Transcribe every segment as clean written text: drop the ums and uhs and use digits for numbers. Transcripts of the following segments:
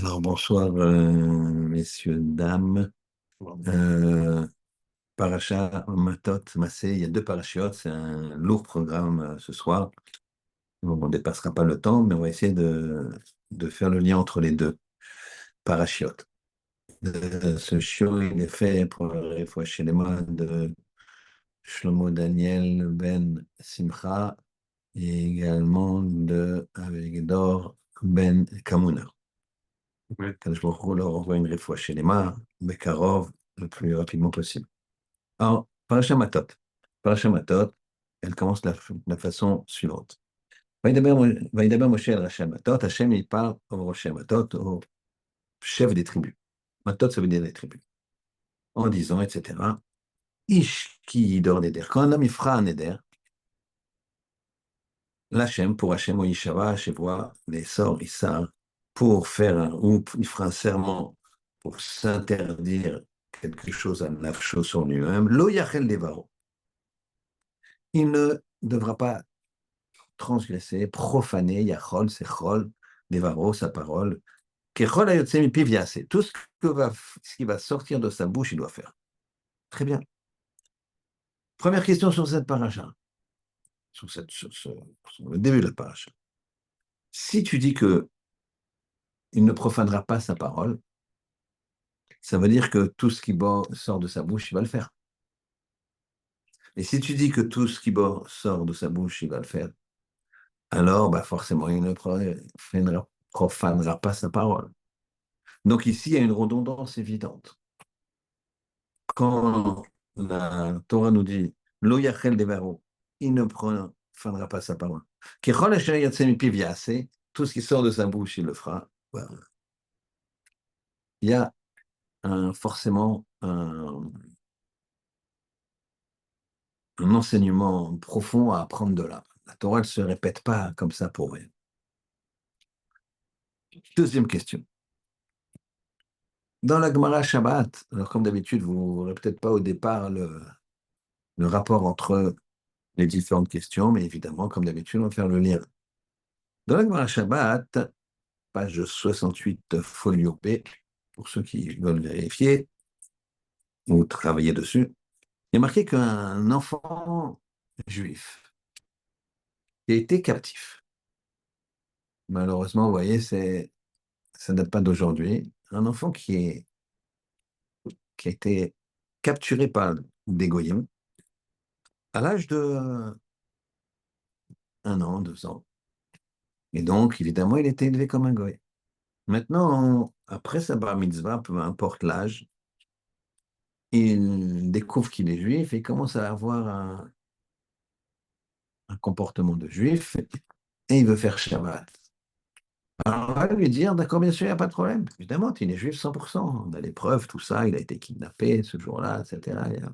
Alors bonsoir messieurs, dames. Euh, Paracha Matot, Massé, il y a deux parachiotes, c'est un lourd programme ce soir. Bon, on ne dépassera pas le temps, mais on va essayer de faire le lien entre les deux parachiotes. Ce show, il est fait pour le chez les mains de Shlomo Daniel Ben Simcha et également de Avigdor Ben Kamuna. Quand je vous leur envoie une fois chez les mains, Bekarov, le plus rapidement possible. Alors, Parashat Matot. Parashat Matot, elle commence de la façon suivante. Vaïdaber Moshe el Rachel Matot, Hachem il parle au Rosh Matot, au chef des tribus. Matot, ça veut dire les tribus. En disant, etc. Ish qui dort neder. Quand un homme il fera un neder, l'Hachem, pour Hachem ou Yishava, Shevoa, les sorts, Issar, pour faire ou il fera un serment pour s'interdire quelque chose à nafsho sur lui-même, lo yachel devaro. Il ne devra pas transgresser, profaner, yachol, c'est chol, devaro, sa parole, kechol ayotse mipiv yase. Tout ce qui va sortir de sa bouche, il doit faire. Très bien. Première question sur cette paracha, sur le début de la paracha. Si tu dis que il ne profanera pas sa parole, ça veut dire que tout ce qui sort de sa bouche, il va le faire. Et si tu dis que tout ce qui sort de sa bouche, il va le faire, alors bah forcément, il ne profanera pas sa parole. Donc ici, il y a une redondance évidente. Quand la Torah nous dit Lo yachel devaro, il ne profanera pas sa parole. Kechol asher yatzeh mipiv ya'aseh, tout ce qui sort de sa bouche, il le fera. Voilà. Il y a forcément un enseignement profond à apprendre de là. La Torah ne se répète pas comme ça pour rien. Deuxième question. Dans la Gemara Shabbat, alors comme d'habitude, vous n'aurez peut-être pas au départ le rapport entre les différentes questions, mais évidemment, comme d'habitude, on va faire le lien. Dans la Gemara Shabbat, page 68, folio B, pour ceux qui veulent vérifier ou travailler dessus, il y a marqué qu'un enfant juif qui a été captif, malheureusement, vous voyez, ça ne date pas d'aujourd'hui, un enfant qui a été capturé par des goyim à l'âge de 1 an, 2 ans. Et donc, évidemment, il était élevé comme un goy. Maintenant, après sa bar mitzvah, peu importe l'âge, il découvre qu'il est juif et il commence à avoir un comportement de juif et il veut faire Shabbat. Alors, on va lui dire, d'accord, bien sûr, il n'y a pas de problème. Évidemment, il est juif 100%. On a les preuves, tout ça, il a été kidnappé ce jour-là, etc. Il n'y a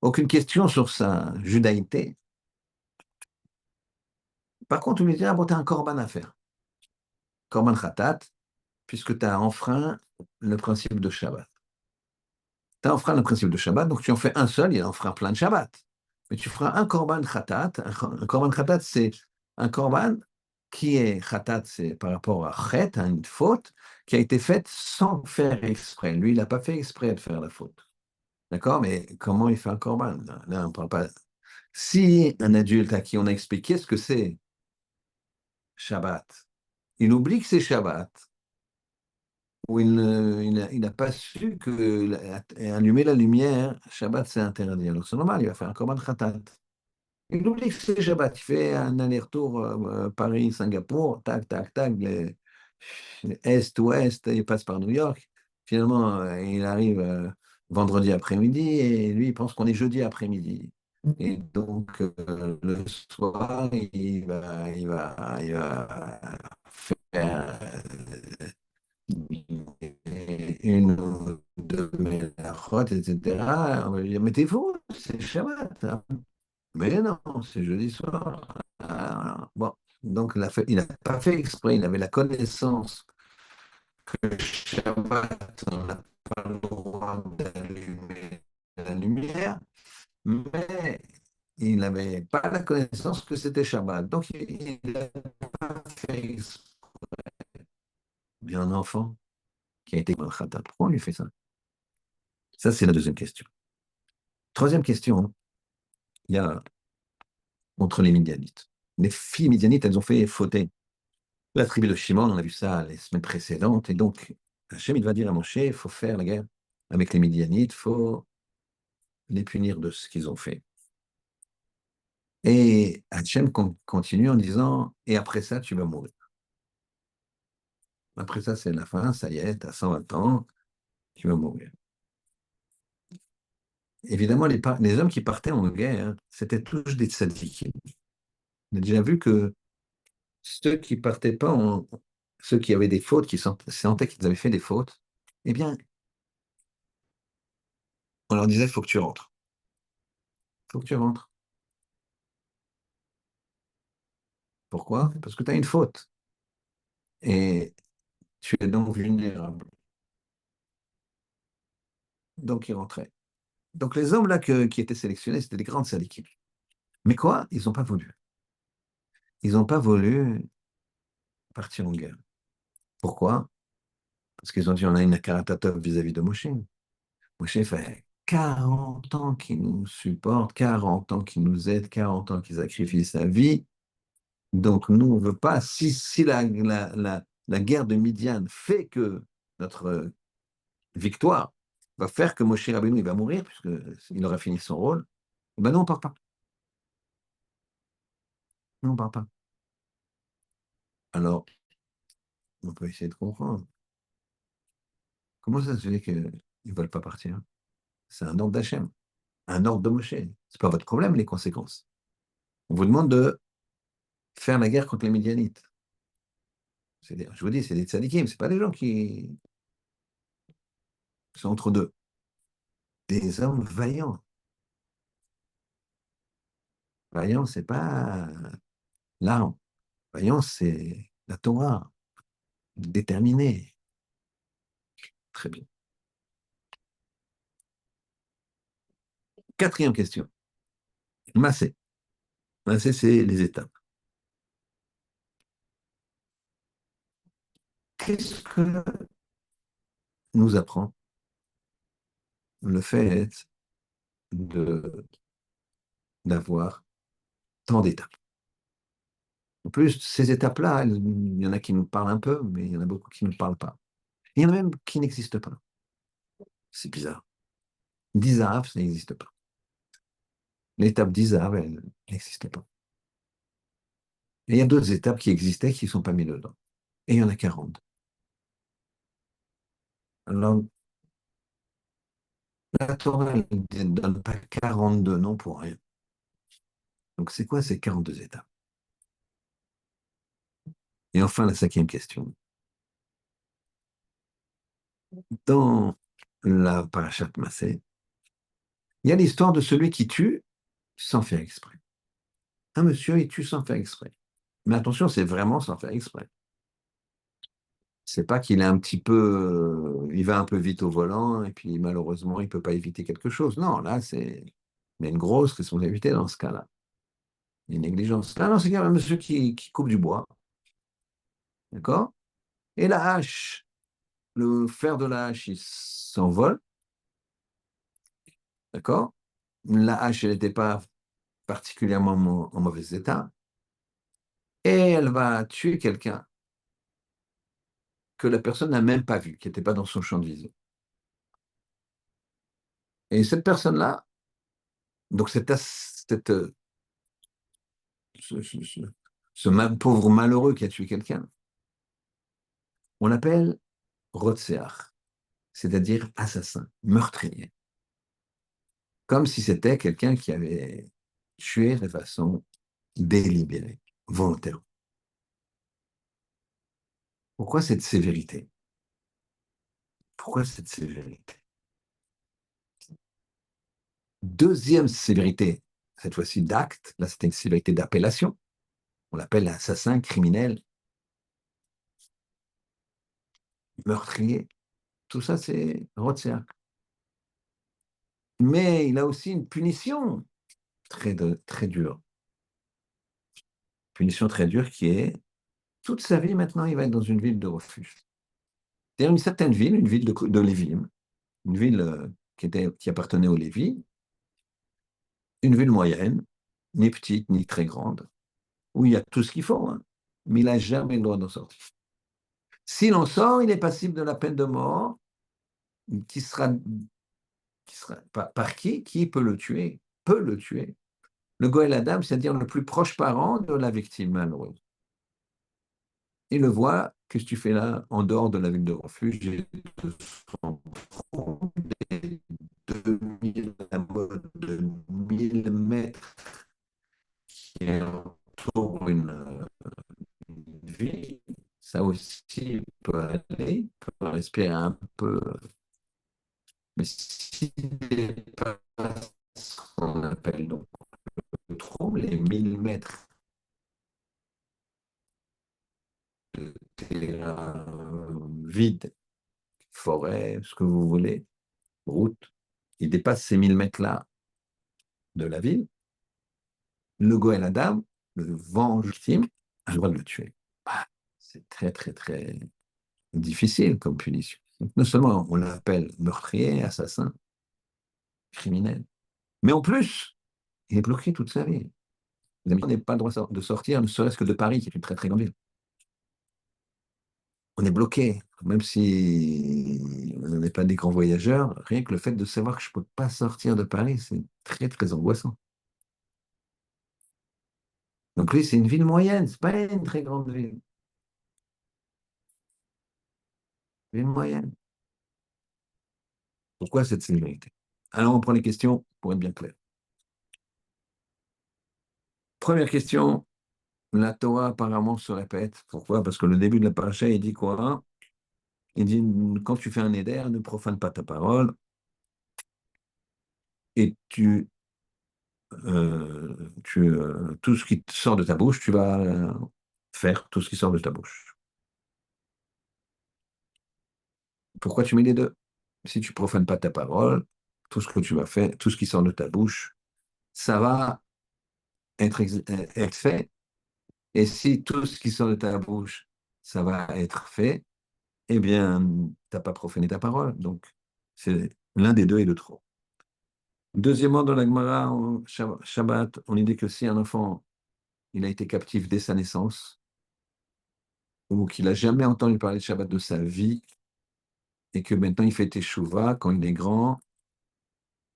aucune question sur sa judaïté. Par contre, on lui dit, ah bon, tu as un korban à faire. Korban khatat, puisque tu as enfreint le principe de Shabbat. Tu as enfreint le principe de Shabbat, donc tu en fais un seul, il enfreint plein de Shabbat. Mais tu feras un korban khatat. Un korban khatat, c'est un korban qui est khatat, c'est par rapport à chet, à une faute, qui a été faite sans faire exprès. Lui, il n'a pas fait exprès de faire la faute. D'accord? Mais comment il fait un korban? Là, on parle pas. Si un adulte à qui on a expliqué ce que c'est Shabbat, il oublie que c'est Shabbat, où il n'a pas su que allumer la lumière, Shabbat, c'est interdit. Alors c'est normal, il va faire un korban khatat. Il oublie que c'est Shabbat, il fait un aller-retour Paris-Singapour, tac, tac, tac, est-ouest, il passe par New York. Finalement, il arrive vendredi après-midi et lui, il pense qu'on est jeudi après-midi. Et donc, le soir, il va faire une ou deux melachot, etc. On va lui dire, mettez-vous, c'est Shabbat, hein. Mais non, c'est jeudi soir. Ah, bon, donc il n'a pas fait exprès, il avait la connaissance que Shabbat, on n'a pas le droit d'allumer la lumière, mais il n'avait pas la connaissance que c'était Shabbat. Donc il n'a pas fait exprès. et un enfant qui a été Khatat. Pourquoi on lui fait ça? Ça, c'est la deuxième question. Troisième question, il y a contre les Midianites. Les filles Midianites, elles ont fait fauter la tribu de Shimon, on a vu ça les semaines précédentes, et donc Hachem, il va dire à Moshe, il faut faire la guerre avec les Midianites, il faut les punir de ce qu'ils ont fait. Et Hachem continue en disant, et après ça, tu vas mourir. Après ça, c'est la fin, ça y est, à 120 ans, tu vas mourir. Évidemment, les hommes qui partaient en guerre, c'était tous des tzadikim. On a déjà vu que ceux qui partaient pas, ceux qui avaient des fautes, qui sentaient qu'ils avaient fait des fautes, eh bien, on leur disait, il faut que tu rentres. Il faut que tu rentres. Pourquoi? Parce que tu as une faute. Et tu es donc vulnérable. Donc, ils rentraient. Donc, les hommes là qui étaient sélectionnés, c'était des grandes tzadikim. Mais quoi? Ils n'ont pas voulu. Ils n'ont pas voulu partir en guerre. Pourquoi? Parce qu'ils ont dit, on a une karatatov vis-à-vis de Moshe. Moshe fait 40 ans qu'il nous supporte, 40 ans qu'il nous aide, 40 ans qu'il sacrifie sa vie. Donc, nous, on ne veut pas, si la guerre de Midian fait que notre victoire va faire que Moshe Rabbeinu il va mourir, puisqu'il aura fini son rôle, ben non, on ne part pas. Non, on ne part pas. Alors, on peut essayer de comprendre. Comment ça se fait qu'ils ne veulent pas partir? C'est un ordre d'Hachem, un ordre de Moshe. Ce n'est pas votre problème, les conséquences. On vous demande de faire la guerre contre les Midianites. Je vous dis, c'est des tzadikim, ce pas des gens qui sont entre deux. Des hommes vaillants. Vaillant, c'est pas l'arme. Vaillant, c'est la Torah. Déterminé. Très bien. Quatrième question. Massé. Massé, c'est les étapes. Qu'est-ce que nous apprend le fait de d'avoir tant d'étapes? En plus, ces étapes-là, il y en a qui nous parlent un peu, mais il y en a beaucoup qui ne nous parlent pas. Il y en a même qui n'existent pas. C'est bizarre. D'Isaav, ça n'existe pas. L'étape d'Isaav, elle n'existe pas. Et il y a d'autres étapes qui existaient qui ne sont pas mises dedans. Et il y en a 40. Alors, la Torah ne donne pas 42 noms pour rien. Donc, c'est quoi ces 42 étapes? Et enfin, la cinquième question. Dans la Parashat Massé, il y a l'histoire de celui qui tue sans faire exprès. Un monsieur, il tue sans faire exprès. Mais attention, c'est vraiment sans faire exprès. C'est pas qu'il est un petit peu, il va un peu vite au volant et puis malheureusement, il peut pas éviter quelque chose. Non, là, il y a une grosse responsabilité dans ce cas-là. Une négligence. Là, non, c'est quand même un monsieur qui coupe du bois. D'accord? Et la hache, le fer de la hache, il s'envole. D'accord? La hache, elle n'était pas particulièrement en mauvais état. Et elle va tuer quelqu'un que la personne n'a même pas vu, qui n'était pas dans son champ de vision. Et cette personne-là, donc ce, ce- ce- pauvre malheureux qui a tué quelqu'un, on l'appelle Rotseach, c'est-à-dire assassin, meurtrier. Comme si c'était quelqu'un qui avait tué de façon délibérée, volontaire. Pourquoi cette sévérité? Pourquoi cette sévérité? Deuxième sévérité, cette fois-ci d'acte, là c'était une sévérité d'appellation. On l'appelle assassin, criminel, meurtrier. Tout ça, c'est Rotseach. Mais il a aussi une punition très dure. Punition très dure qui est toute sa vie maintenant, il va être dans une ville de refuge. C'est-à-dire une certaine ville, une ville de Lévim, une ville qui appartenait aux Lévis, une ville moyenne, ni petite, ni très grande, où il y a tout ce qu'il faut, hein, mais il n'a jamais le droit d'en sortir. S'il en sort, il est passible de la peine de mort, qui sera, par qui? Qui peut le tuer? Peut le tuer. Le Goël Adam, c'est-à-dire le plus proche parent de la victime malheureuse. Il le voit, qu'est-ce que tu fais là, en dehors de la ville de refuge, j'ai 2000, la mode de 1000 mètres qui entoure une ville, ça aussi peut aller, peut respirer un peu, mais s'il dépasse ce qu'on appelle donc le trouble, les 1000 mètres de terrain vide, forêt, ce que vous voulez, route, il dépasse ces 1000 mètres-là de la ville, le Goël Adam, le venge victime, a le droit de le tuer. Ah, c'est très, très, très difficile comme punition. Donc, non seulement on l'appelle meurtrier, assassin, criminel, mais en plus, il est bloqué toute sa vie. Les Américains n'ont pas le droit de sortir, ne serait-ce que de Paris, qui est une très, très grande ville. On est bloqué, même si on n'est pas des grands voyageurs, rien que le fait de savoir que je ne peux pas sortir de Paris, c'est très, très angoissant. Donc oui, c'est une ville moyenne, c'est pas une très grande ville. Ville moyenne. Pourquoi cette sévérité? Alors on prend les questions pour être bien clair. Première question, la Torah apparemment se répète. Pourquoi? Parce que le début de la paracha, il dit quoi? Il dit, quand tu fais un éder, ne profane pas ta parole et tout ce qui sort de ta bouche, tu vas faire tout ce qui sort de ta bouche. Pourquoi tu mets les deux? Si tu profanes pas ta parole, tout ce que tu vas faire, tout ce qui sort de ta bouche, ça va être fait. Et si tout ce qui sort de ta bouche, ça va être fait, eh bien, tu n'as pas profané ta parole. Donc, c'est l'un des deux est de trop. Deuxièmement, dans la Gemara, en Shabbat, on dit que si un enfant il a été captif dès sa naissance, ou qu'il n'a jamais entendu parler de Shabbat de sa vie, et que maintenant il fait teshuva quand il est grand,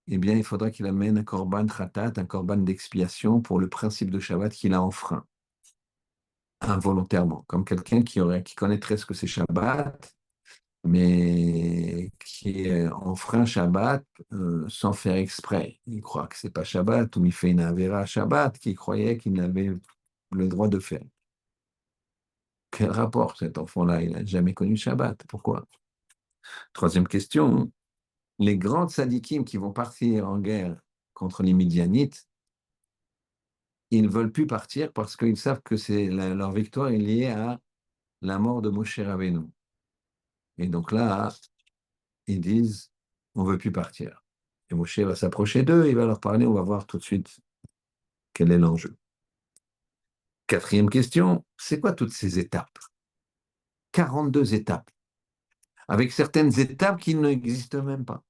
eh bien, il faudra qu'il amène un korban khatat, un korban d'expiation pour le principe de Shabbat qu'il a enfreint, involontairement, comme quelqu'un qui connaîtrait ce que c'est Shabbat, mais qui enfreint Shabbat sans faire exprès. Il croit que c'est pas Shabbat, ou il fait une avéra Shabbat qu'il croyait qu'il n'avait le droit de faire. Quel rapport, cet enfant-là? Il n'a jamais connu Shabbat. Pourquoi? Troisième question. Les grands tzadikim qui vont partir en guerre contre les Midianites, ils ne veulent plus partir parce qu'ils savent que leur victoire est liée à la mort de Moshe Rabbeinu. Et donc là, ils disent, on ne veut plus partir. Et Moshe va s'approcher d'eux, il va leur parler, on va voir tout de suite quel est l'enjeu. Quatrième question, c'est quoi toutes ces étapes? 42 étapes, avec certaines étapes qui n'existent même pas.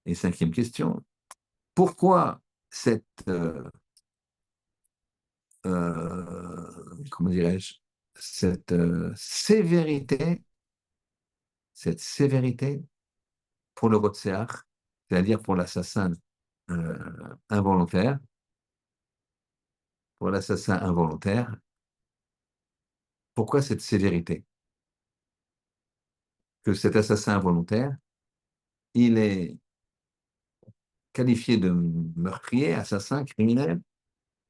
Et cinquième question, pourquoi cette, comment dirais-je, cette sévérité pour le Rotseach, c'est-à-dire pour l'assassin involontaire, pour l'assassin involontaire, pourquoi cette sévérité? Que cet assassin involontaire, il est qualifié de meurtrier, assassin, criminel,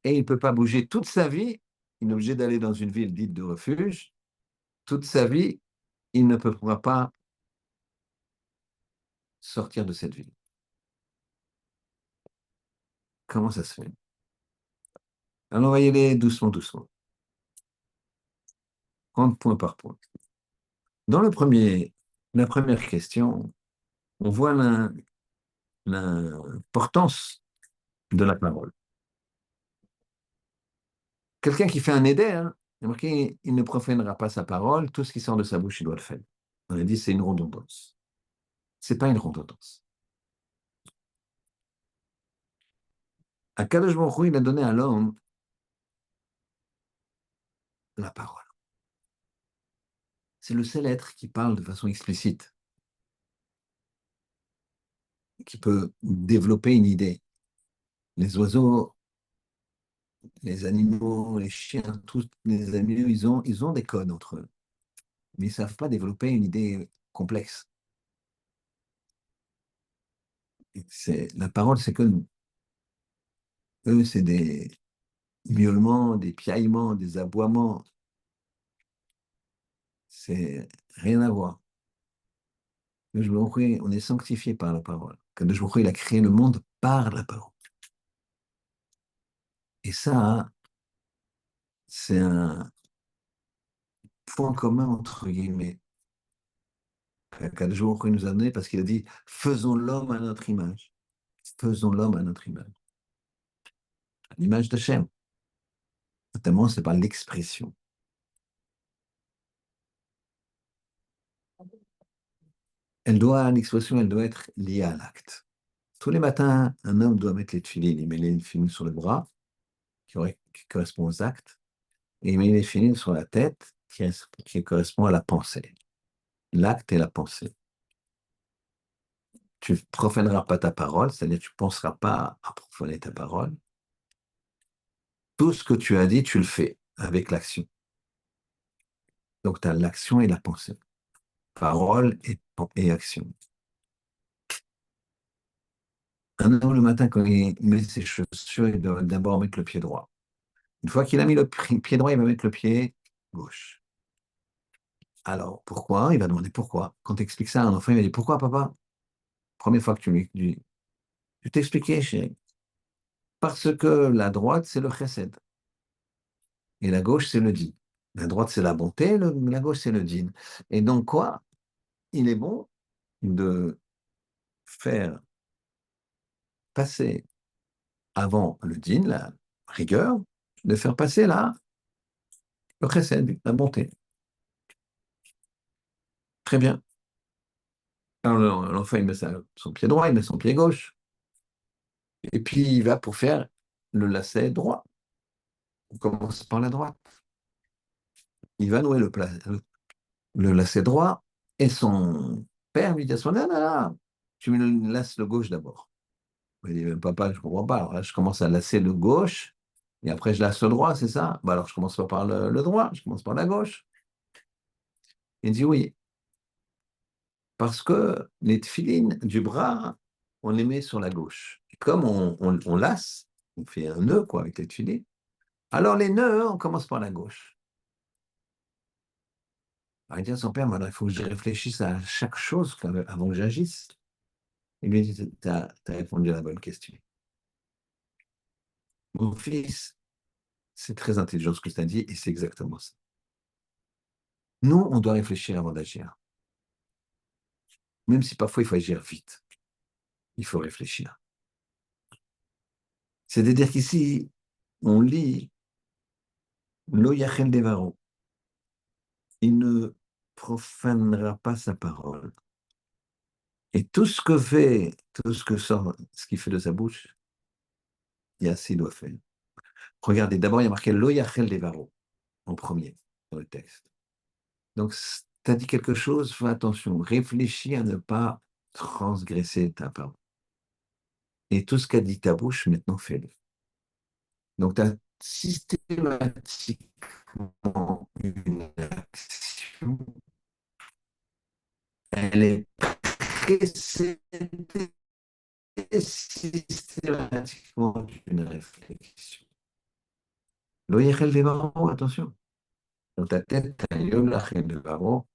et il ne peut pas bouger toute sa vie, il est obligé d'aller dans une ville dite de refuge, toute sa vie, il ne pourra pas sortir de cette ville. Comment ça se fait? Alors, on va y aller doucement, doucement. Prendre point par point. Dans la première question, on voit l'importance de la parole. Quelqu'un qui fait un éder, hein, Il est marqué, il ne profanera pas sa parole, tout ce qui sort de sa bouche, il doit le faire. On a dit, c'est une redondance. Ce n'est pas une redondance. Akadosh Baruch Hu, il a donné à l'homme la parole. C'est le seul être qui parle de façon explicite, qui peut développer une idée. Les oiseaux, les animaux, les chiens, tous les animaux, ils ont des codes entre eux, mais ils ne savent pas développer une idée complexe. La parole, c'est que eux, c'est des miaulements, des piaillements, des aboiements. C'est rien à voir. On est sanctifié par la parole. Kadosh Baruch Hu, il a créé le monde par la parole. Et ça, c'est un point commun entre guillemets. Kadosh Baruch Hu nous a donné parce qu'il a dit faisons l'homme à notre image. Faisons l'homme à notre image. À l'image d'Hachem. Notamment, c'est par l'expression. L'expression, elle doit être liée à l'acte. Tous les matins, un homme doit mettre les tefilines. Il met les tefilines sur le bras, qui correspond aux actes, et il met les tefilines sur la tête, qui correspond à la pensée. L'acte et la pensée. Tu ne profaneras pas ta parole, c'est-à-dire tu ne penseras pas à profaner ta parole. Tout ce que tu as dit, tu le fais avec l'action. Donc, tu as l'action et la pensée. Parole et action. Un homme, le matin, quand il met ses chaussures, il doit d'abord mettre le pied droit. Une fois qu'il a mis le pied droit, il va mettre le pied gauche. Alors, pourquoi? Il va demander pourquoi. Quand tu expliques ça à un enfant, il va dire pourquoi, papa? Première fois que tu lui dis, je t'expliquais, chérie. Parce que la droite, c'est le chesed. Et la gauche, c'est le din. La droite, c'est la bonté, la gauche, c'est le din. Et donc, quoi? Il est bon de faire passer avant le din, la rigueur, de faire passer là le chesed, la bonté. Très bien. Alors, l'enfant, il met son pied droit, il met son pied gauche. Et puis, il va pour faire le lacet droit. On commence par la droite. Il va nouer le lacet droit et son père lui dit à son non, non, non, tu me laces le gauche d'abord. Il dit, papa, je ne comprends pas. Alors là, je commence à lasser le gauche et après, je lasse le droit, c'est ça? Bah, alors, je commence pas par le droit, je commence par la gauche. Il dit oui, parce que les tefilines du bras, on les met sur la gauche. Et comme on lasse, on fait un nœud quoi, avec les tefilines, alors les nœuds, on commence par la gauche. Alors, il dit à son père, il faut que je réfléchisse à chaque chose avant que j'agisse. Il lui dit, tu as répondu à la bonne question. Mon fils, c'est très intelligent ce que tu as dit et c'est exactement ça. Nous, on doit réfléchir avant d'agir. Même si parfois il faut agir vite, il faut réfléchir. C'est-à-dire qu'ici, on lit Lo yachel devaro. Il ne profanera pas sa parole. Et tout ce que fait, tout ce que sort, ce qui fait de sa bouche, il doit faire. Regardez, d'abord, il y a marqué Lo yachel devaro en premier dans le texte. Donc, tu as dit quelque chose, fais attention, réfléchis à ne pas transgresser ta parole. Et tout ce qu'a dit ta bouche, maintenant fais-le. Donc, tu as systématiquement une action, elle est précédée systématiquement d'une réflexion. L'oyechel des barreaux, attention. Dans ta tête, tu as yom lachel des barreaux,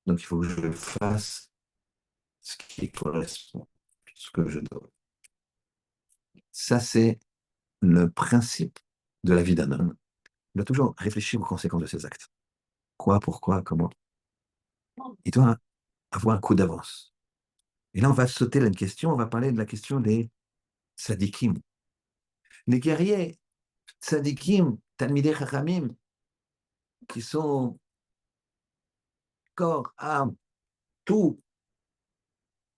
donc il faut que je fasse ce qui correspond, ce que je dois. Ça, c'est le principe de la vie d'un homme. Il doit toujours réfléchir aux conséquences de ses actes. Quoi, pourquoi, comment. Il doit avoir un coup d'avance. Et là, on va sauter là une question, on va parler de la question des sadikim. Les guerriers, sadikim, talmidei chachamim, qui sont corps, âme, tout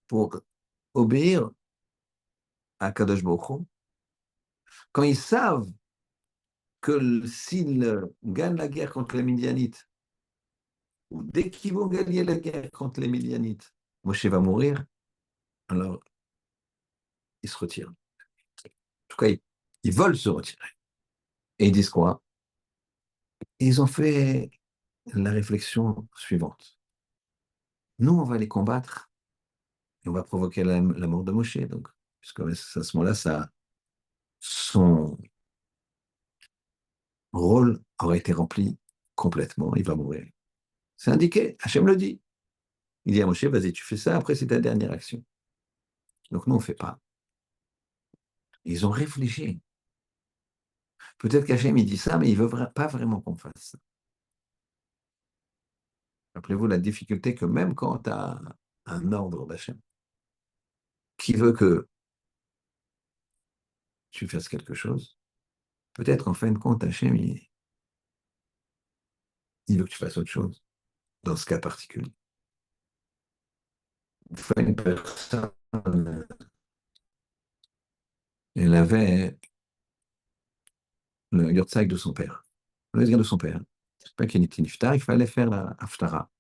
pour obéir à Kadosh Baruch Hu, quand ils savent que s'ils gagnent la guerre contre les Midianites, ou dès qu'ils vont gagner la guerre contre les Midianites, Moshe va mourir, alors ils se retirent. En tout cas, ils veulent se retirer. Et ils disent quoi? Ils ont fait la réflexion suivante. Nous, on va les combattre et on va provoquer la mort de Moshe. Donc, puisque à ce moment-là, son rôle aurait été rempli complètement. Il va mourir. C'est indiqué. Hachem le dit. Il dit à Moshe, vas-y, tu fais ça, après c'est ta dernière action. Donc nous, on ne fait pas. Ils ont réfléchi. Peut-être qu'Hachem, il dit ça, mais il ne veut pas vraiment qu'on fasse ça. Rappelez-vous la difficulté que même quand tu as un ordre d'Hachem qui veut que tu fasses quelque chose, peut-être qu'en fin de compte, Hachem, il veut que tu fasses autre chose, dans ce cas particulier. Une fois, une personne, elle avait le yurtsaïk de son père, le yurtsaïk de son père. C'est pas qu'il était niftar, il fallait faire la haftara.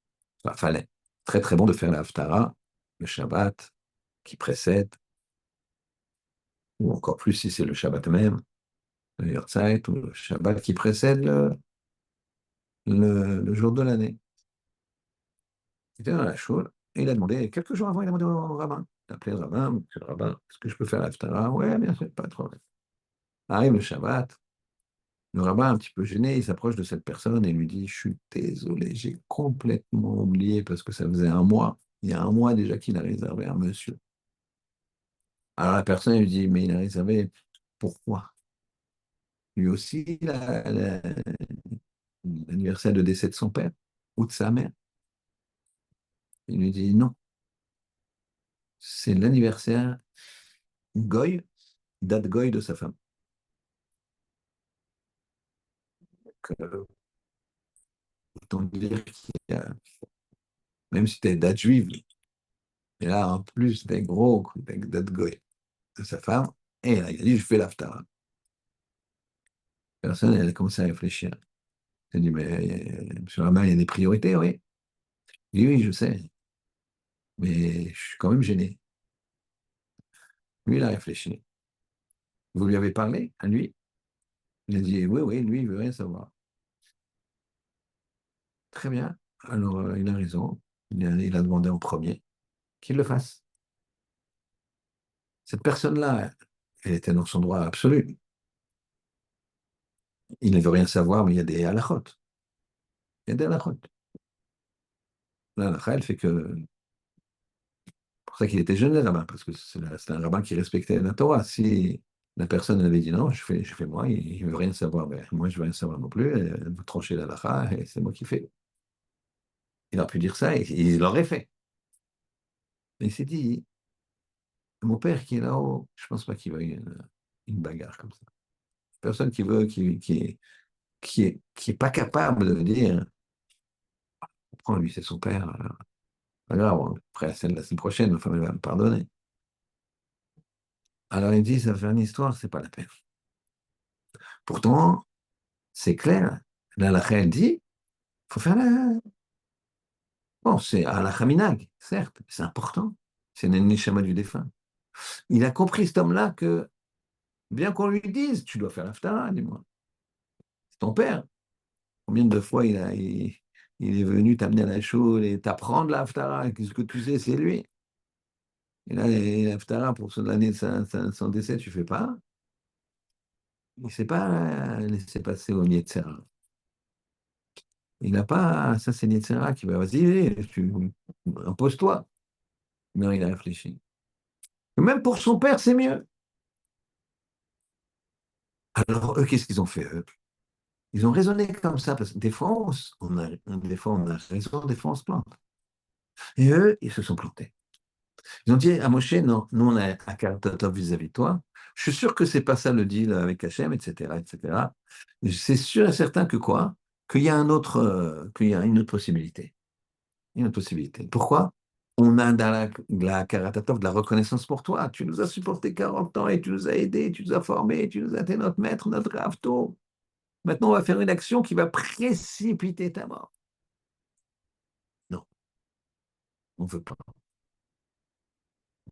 Enfin, fallait. Très très bon de faire la haftara, le Shabbat qui précède, ou encore plus si c'est le Shabbat même, le yurtsaïk ou le Shabbat qui précède le jour de l'année. Il était dans la choule et il a demandé, quelques jours avant, il a demandé au rabbin. Il a appelé le rabbin, monsieur le rabbin, est-ce que je peux faire la haftara? Ouais, bien sûr, pas de problème. Arrive le Shabbat, le rabbin, un petit peu gêné, il s'approche de cette personne et lui dit, je suis désolé, j'ai complètement oublié parce que ça faisait un mois, il y a un mois déjà qu'il a réservé un monsieur. Alors la personne lui dit, mais il a réservé pourquoi? Lui aussi, l'anniversaire de décès de son père ou de sa mère. Il lui dit, non, c'est l'anniversaire Goy, date Goy de sa femme. Donc, autant dire qu'il y a, même si c'était date juive, et là, en plus, des gros, des date Goy de sa femme, et là, il a dit, je fais l'aftar. La personne, elle a commencé à réfléchir. Elle a dit, mais monsieur Rabbin, il y a des priorités, oui. Il dit, oui, je sais, mais je suis quand même gêné. Lui, il a réfléchi. Vous lui avez parlé à lui? Il a dit, oui, oui, lui, il veut rien savoir. Très bien. Alors, il a raison. Il a demandé en premier qu'il le fasse. Cette personne-là, elle était dans son droit absolu. Il ne veut rien savoir, mais il y a des halachot. Il y a des halachot. L'halakha, elle fait que pour ça qu'il était jeune, le rabbin, parce que c'est un rabbin qui respectait la Torah. Si la personne avait dit non, je fais moi, il ne veut rien savoir, ben, moi je ne veux rien savoir non plus, vous tranchez la halakha et c'est moi qui fais. Il aurait pu dire ça et il l'aurait fait. Mais il s'est dit, mon père qui est là-haut, je ne pense pas qu'il veuille une bagarre comme ça. Personne qui veut, qui est pas capable de dire, prends lui, c'est son père, pas grave, après la semaine prochaine, ma femme elle va me pardonner. Alors il dit, ça fait une histoire, c'est pas la peine. Pourtant, c'est clair. La halakha, elle dit, faut faire la. Bon, c'est à la Minag, certes, c'est important. C'est une neshama du défunt. Il a compris, cet homme-là, que bien qu'on lui dise, tu dois faire l'haftara, dis-moi. C'est ton père. Combien de fois il est venu t'amener à la choule et t'apprendre l'haftara, qu'est-ce que tu sais, c'est lui. Et là, l'haftara, pour l'année de son décès, tu fais pas. Il ne s'est pas laissé passer au Yetzera. Il n'a pas, ça c'est Yetzera qui va, vas-y, impose-toi. Non, il a réfléchi. Même pour son père, c'est mieux. Alors, eux, qu'est-ce qu'ils ont fait, eux? Ils ont raisonné comme ça, parce que des fois, des fois, on a raison, des fois, on se plante. Et eux, ils se sont plantés. Ils ont dit à Moshe, non, nous, on a un caractère top vis-à-vis de toi. Je suis sûr que c'est pas ça le deal avec Hachem, etc., etc. C'est sûr et certain que quoi? qu'il y a une autre possibilité. Une autre possibilité. Pourquoi? On a dans la Karatatov de la reconnaissance pour toi. Tu nous as supporté 40 ans et tu nous as aidés, tu nous as formés, tu nous as été notre maître, notre ravto. Maintenant, on va faire une action qui va précipiter ta mort. Non, on ne veut pas.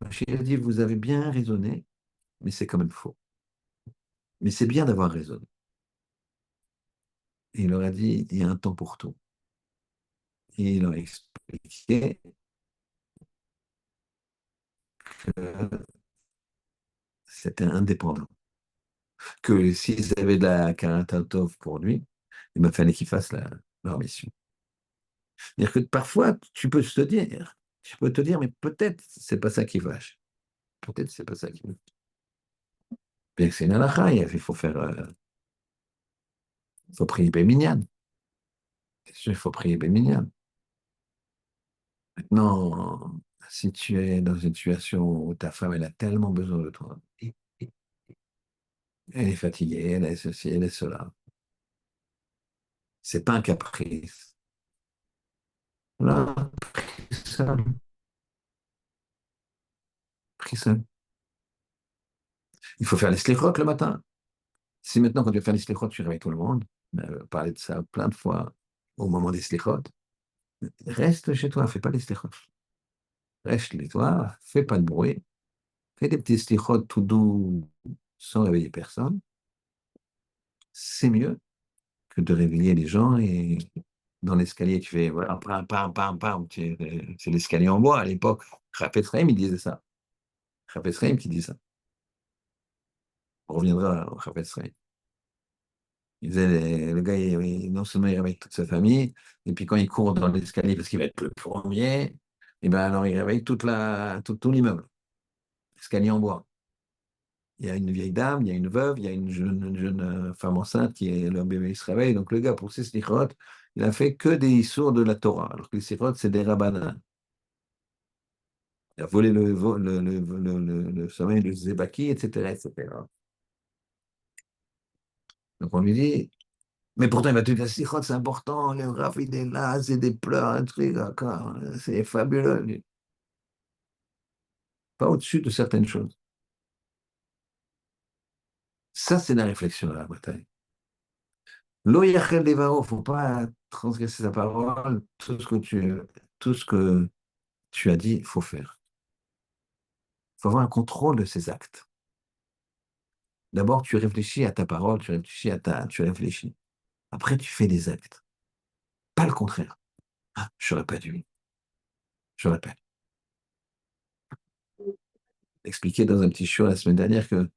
Rachid a dit, vous avez bien raisonné, mais c'est quand même faux. Mais c'est bien d'avoir raisonné. Et il leur a dit, il y a un temps pour tout. Et il leur a expliqué que c'était indépendant. Que s'ils avaient de la Karatatov pour lui, il fallait qu'ils fassent leur mission. C'est-à-dire que parfois, tu peux te dire, mais peut-être c'est pas ça qui vache. Peut-être c'est pas ça qui vache. Bien que c'est une halakha, il faut prier Béminian. Il faut prier Béminian. Maintenant, si tu es dans une situation où ta femme, elle a tellement besoin de toi, elle est fatiguée, elle est ceci, elle est cela. C'est pas un caprice. Là, prie seul, prie seul. Il faut faire les slichot le matin. Si maintenant, quand tu vas faire les slichot, tu réveilles tout le monde, parler de ça plein de fois au moment des slichot, reste chez toi, fais pas les slichot. Reste chez toi, fais pas de bruit, fais des petits slichot tout doux sans réveiller personne. C'est mieux que de réveiller les gens et dans l'escalier, tu fais voilà, pam, pam, pam, pam. C'est l'escalier en bois à l'époque. Raphaël Sraim, il disait ça. Raphaël Sraim qui dit ça. On reviendra au Raphaël Sraim. Il disait, le gars, non seulement il réveille toute sa famille, et puis quand il court dans l'escalier parce qu'il va être le premier, et ben alors il réveille tout l'immeuble. Escalier en bois. Il y a une vieille dame, il y a une veuve, il y a une jeune femme enceinte qui est leur bébé, il se réveille. Donc le gars, pour ses slichot, il a fait que des issours de la Torah, alors que les slichot, c'est des rabbanan. Il a volé le sommeil de Zébaki, etc., etc. Donc on lui dit, mais pourtant il va te dire, slichot, c'est important, le Rav, il est là, c'est des pleurs, un truc, d'accord, c'est fabuleux. Pas au-dessus de certaines choses. Ça, c'est la réflexion à la bataille. Lo yachel devaro, faut pas transgresser sa parole. Tout ce que tu as dit, il faut faire. Il faut avoir un contrôle de ses actes. D'abord, tu réfléchis à ta parole, tu réfléchis. Après, tu fais des actes. Pas le contraire. Ah, j'aurais pas dû. Je répète. Expliqué dans un petit show la semaine dernière que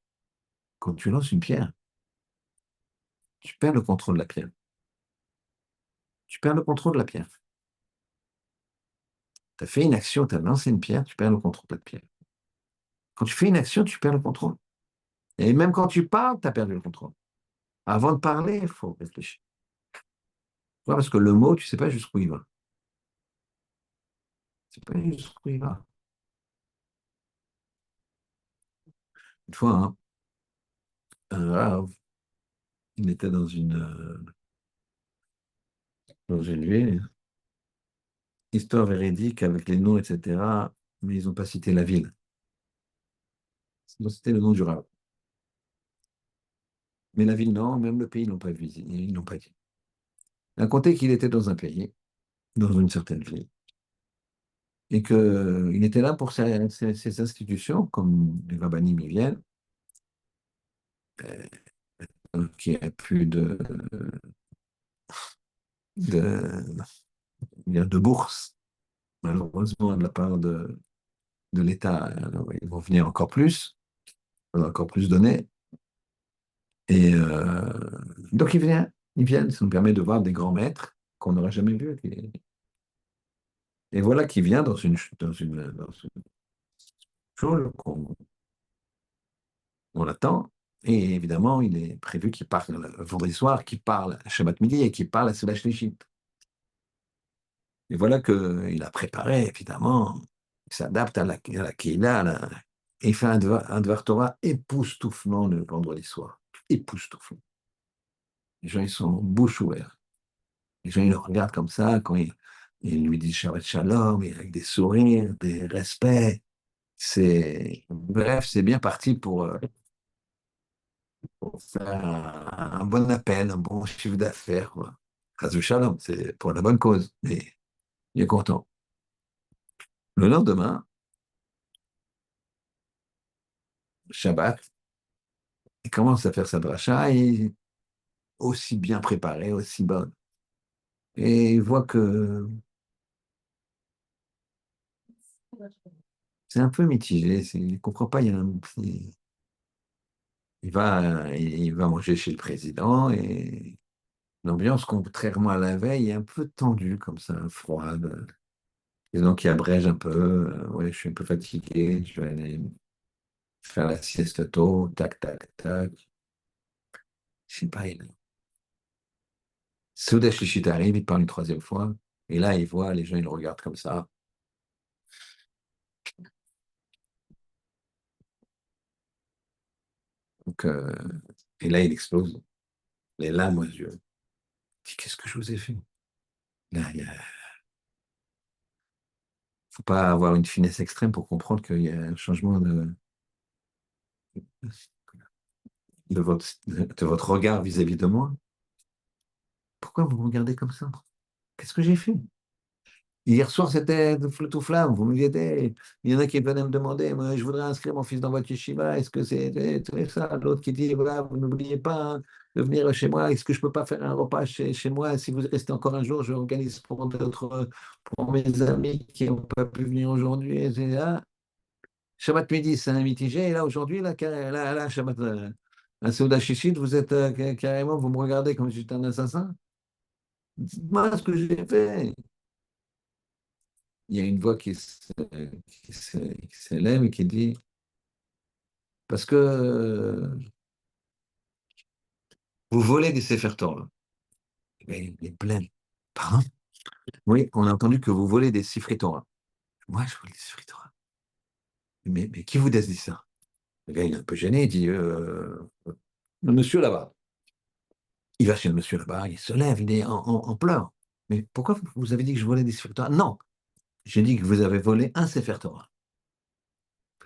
quand tu lances une pierre, tu perds le contrôle de la pierre. Tu perds le contrôle de la pierre. Tu as fait une action, tu as lancé une pierre, tu perds le contrôle de la pierre. Quand tu fais une action, tu perds le contrôle. Et même quand tu parles, tu as perdu le contrôle. Avant de parler, il faut réfléchir. Ouais, parce que le mot, tu ne sais pas jusqu'où il va. Tu ne sais pas jusqu'où il va. Une fois, hein, un rave, il était dans une ville, histoire véridique avec les noms, etc. Mais ils n'ont pas cité la ville. Ils ont cité le nom du rave. Mais la ville, non, même le pays, ils n'ont pas visité, ils n'ont pas dit. Il a compté qu'il était dans un pays, dans une certaine ville, et qu'il était là pour ses institutions, comme les rabbinim y viennent, qu'il n'y a plus de, de bourse, malheureusement, de la part de l'État. Alors, ils vont venir encore plus donner. Et donc, ils viennent, ça nous permet de voir des grands maîtres qu'on n'aurait jamais vus. Et voilà qui vient dans une chose on l'attend. Et évidemment, il est prévu qu'il parle le vendredi soir, qu'il parle à Shabbat midi et qu'il parle à Seudah Shlichit. Et voilà qu'il a préparé, évidemment, il s'adapte à la Kehila, et il fait un Dvar Torah époustouflant le vendredi soir. Époustouflant. Les gens, ils sont bouche ouverte. Les gens, ils le regardent comme ça, quand ils lui disent Shabbat Shalom, et avec des sourires, des respects. Bref, c'est bien parti pour faire un bon appel, un bon chiffre d'affaires, quoi. Chas Shalom, c'est pour la bonne cause. Et il est content. Le lendemain, Shabbat, il commence à faire sa dracha, et aussi bien préparée, aussi bonne. Et il voit que c'est un peu mitigé, il ne comprend pas, il va manger chez le président et l'ambiance, contrairement à la veille, est un peu tendue, comme ça, froide. Et donc, il abrège un peu. Ouais, je suis un peu fatigué, je vais aller faire la sieste tôt, tac, tac, tac. Je sais pas, Soudain, Shishit arrive, il parle une troisième fois, et là, il voit, les gens, ils le regardent comme ça. Donc, et là, il explose. Les larmes aux yeux. Il dit, qu'est-ce que je vous ai fait? Là, il ne faut pas avoir une finesse extrême pour comprendre qu'il y a un changement de votre regard vis-à-vis de moi. Pourquoi vous me regardez comme ça? Qu'est-ce que j'ai fait? Hier soir, c'était de feu tout flamme, vous me aidez. Il y en a qui venaient me demander, moi, je voudrais inscrire mon fils dans votre yeshiva, est-ce que c'est ça? L'autre qui dit, voilà, vous n'oubliez pas hein, de venir chez moi, est-ce que je ne peux pas faire un repas chez moi? Si vous restez encore un jour, je organise pour mes amis qui n'ont pas pu venir aujourd'hui. Shabbat midi, c'est un mitigé, et là, aujourd'hui, là, Shabbat, un Seuda Shishit, vous êtes carrément, vous me regardez comme si j'étais un assassin. Dites-moi ce que j'ai fait. Il y a une voix qui s'élève et qui dit, parce que vous volez des Sefer Torah. Mais il est plein. Pardon? Oui, on a entendu que vous volez des Sifrei Torah. Moi, je vole des Sifrei Torah. Mais qui vous a dit ça? Le gars, il est un peu gêné, il dit, le monsieur là-bas. Il va chez le monsieur là-bas, il se lève, il est en pleurs. Mais pourquoi vous avez dit que je volais des Sefer Torah? Non, j'ai dit que vous avez volé un Sefer Torah.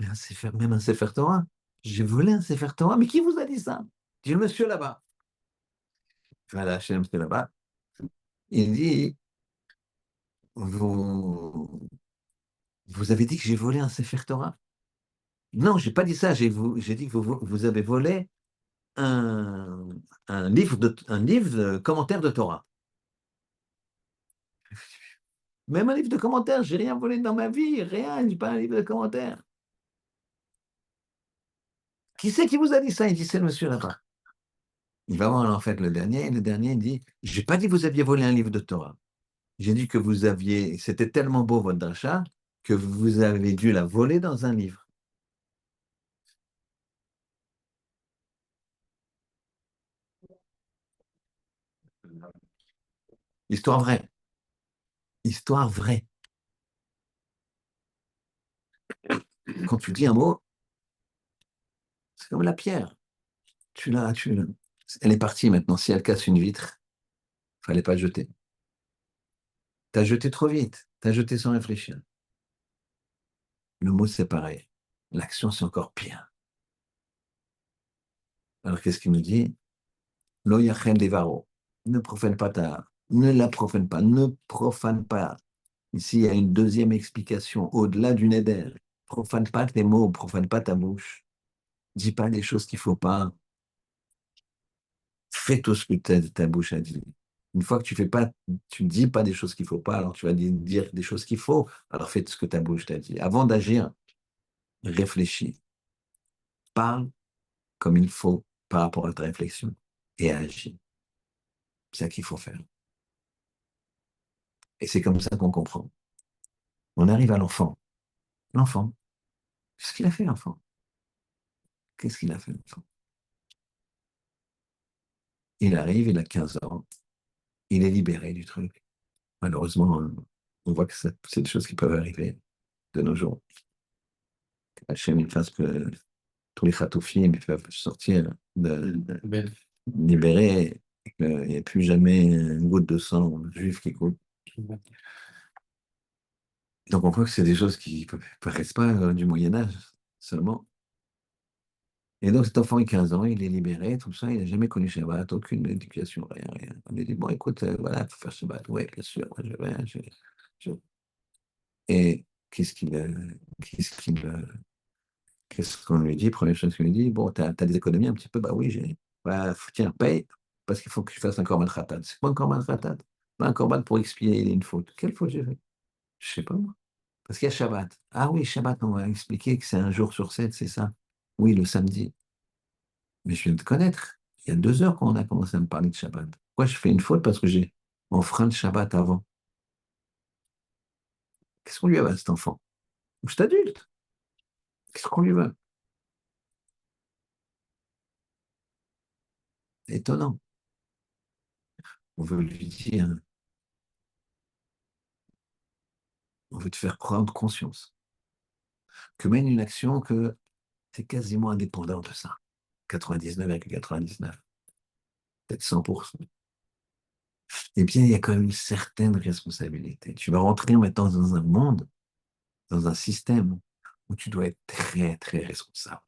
Même un Sefer Torah? J'ai volé un Sefer Torah, mais qui vous a dit ça? Dit le monsieur là-bas. Voilà, chez le monsieur là-bas. Il dit, vous avez dit que j'ai volé un Sefer Torah? Non, j'ai pas dit ça. J'ai dit que vous avez volé un, un livre de commentaires de Torah. Même un livre de commentaires, j'ai rien volé dans ma vie, rien, j'ai pas un livre de commentaires. Qui c'est qui vous a dit ça? Il dit, c'est le monsieur là-bas. Il va voir en fait le dernier, et le dernier il dit, j'ai pas dit que vous aviez volé un livre de Torah. J'ai dit que c'était tellement beau votre dracha que vous avez dû la voler dans un livre. Histoire vraie. Histoire vraie. Quand tu dis un mot, c'est comme la pierre. Elle est partie maintenant. Si elle casse une vitre, fallait pas le jeter. T'as jeté trop vite. T'as jeté sans réfléchir. Le mot, c'est pareil. L'action, c'est encore pire. Alors, qu'est-ce qu'il nous dit? Lo yachen devaro. Ne profane pas ne la profane pas. Ne profane pas. Ici, il y a une deuxième explication. Au-delà du neder. Profane pas tes mots. Profane pas ta bouche. Dis pas des choses qu'il faut pas. Fais tout ce que ta bouche a dit. Une fois que tu ne dis pas des choses qu'il ne faut pas, alors tu vas dire des choses qu'il faut, alors fais ce que ta bouche t'a dit. Avant d'agir, réfléchis. Parle comme il faut par rapport à ta réflexion et agis. C'est ça qu'il faut faire. Et c'est comme ça qu'on comprend. On arrive à l'enfant. L'enfant, qu'est-ce qu'il a fait, l'enfant? Qu'est-ce qu'il a fait, l'enfant? Il arrive, il a 15 ans, il est libéré du truc. Malheureusement, on voit que c'est des choses qui peuvent arriver de nos jours. Hachem, il fasse que tous les Khatoufim ils peuvent sortir libérés Il n'y a plus jamais une goutte de sang juif qui coule. Donc on voit que c'est des choses qui ne paraissent pas du Moyen Âge seulement. Et donc cet enfant, il a 15 ans, il est libéré, tout ça, il n'a jamais connu Shabbat, aucune éducation, rien, rien. On lui dit, bon, écoute, voilà, il faut faire Shabbat. Oui, bien sûr, moi, je vais. Je- Et qu'est-ce qu'on lui dit? Première chose qu'on lui dit, bon, t'as des économies un petit peu, bah oui, j'ai. Bah, tiens, paye, parce qu'il faut que tu fasses un korban khatat. C'est quoi un korban khatat? Bah, un korban pour expier une faute. Quelle faute j'ai fait? Je sais pas, moi. Parce qu'il y a Shabbat. Ah oui, Shabbat, on va expliquer que c'est un jour sur 7, c'est ça. Oui, le samedi. Mais je viens de te connaître. Il y a 2 heures qu'on a commencé à me parler de Shabbat. Pourquoi je fais une faute? Parce que j'ai enfreint le Shabbat avant. Qu'est-ce qu'on lui a à cet enfant? C'est adulte. Qu'est-ce qu'on lui veut? Étonnant. On veut lui dire, on veut te faire prendre conscience que mène une action que c'est quasiment indépendant de ça. 99,99, peut-être 100%. Eh bien, il y a quand même une certaine responsabilité. Tu vas rentrer maintenant dans un monde, dans un système où tu dois être très, très responsable.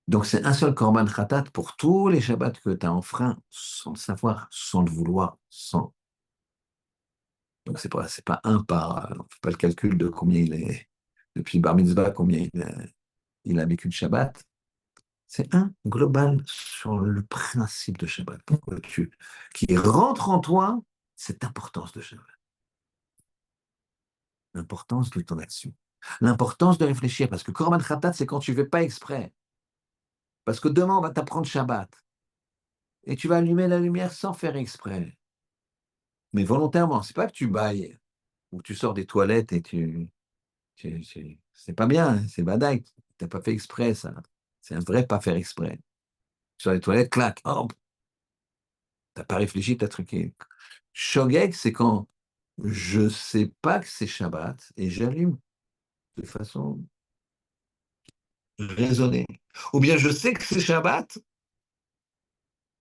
Donc, c'est un seul korban khatat pour tous les Shabbats que tu as enfreints sans le savoir, sans le vouloir, sans. Donc, c'est pas un par. On ne fait pas le calcul de combien il est, depuis le bar mitzvah, combien il a vécu de Shabbat. C'est un global sur le principe de Shabbat. Pourquoi qui rentre en toi cette importance de Shabbat, l'importance de ton action, l'importance de réfléchir, parce que Korban Khatat, c'est quand tu ne fais pas exprès. Parce que demain, on va t'apprendre Shabbat. Et tu vas allumer la lumière sans faire exprès. Mais volontairement. C'est pas que tu bailles ou tu sors des toilettes et c'est pas bien, hein, c'est badaï. Tu n'as pas fait exprès, ça. C'est un vrai pas faire exprès. Tu sors des toilettes, clac, oh, t'as pas réfléchi, t'as truqué. Shogeg, c'est quand je sais pas que c'est Shabbat et j'allume de façon raisonnée. Ou bien je sais que c'est Shabbat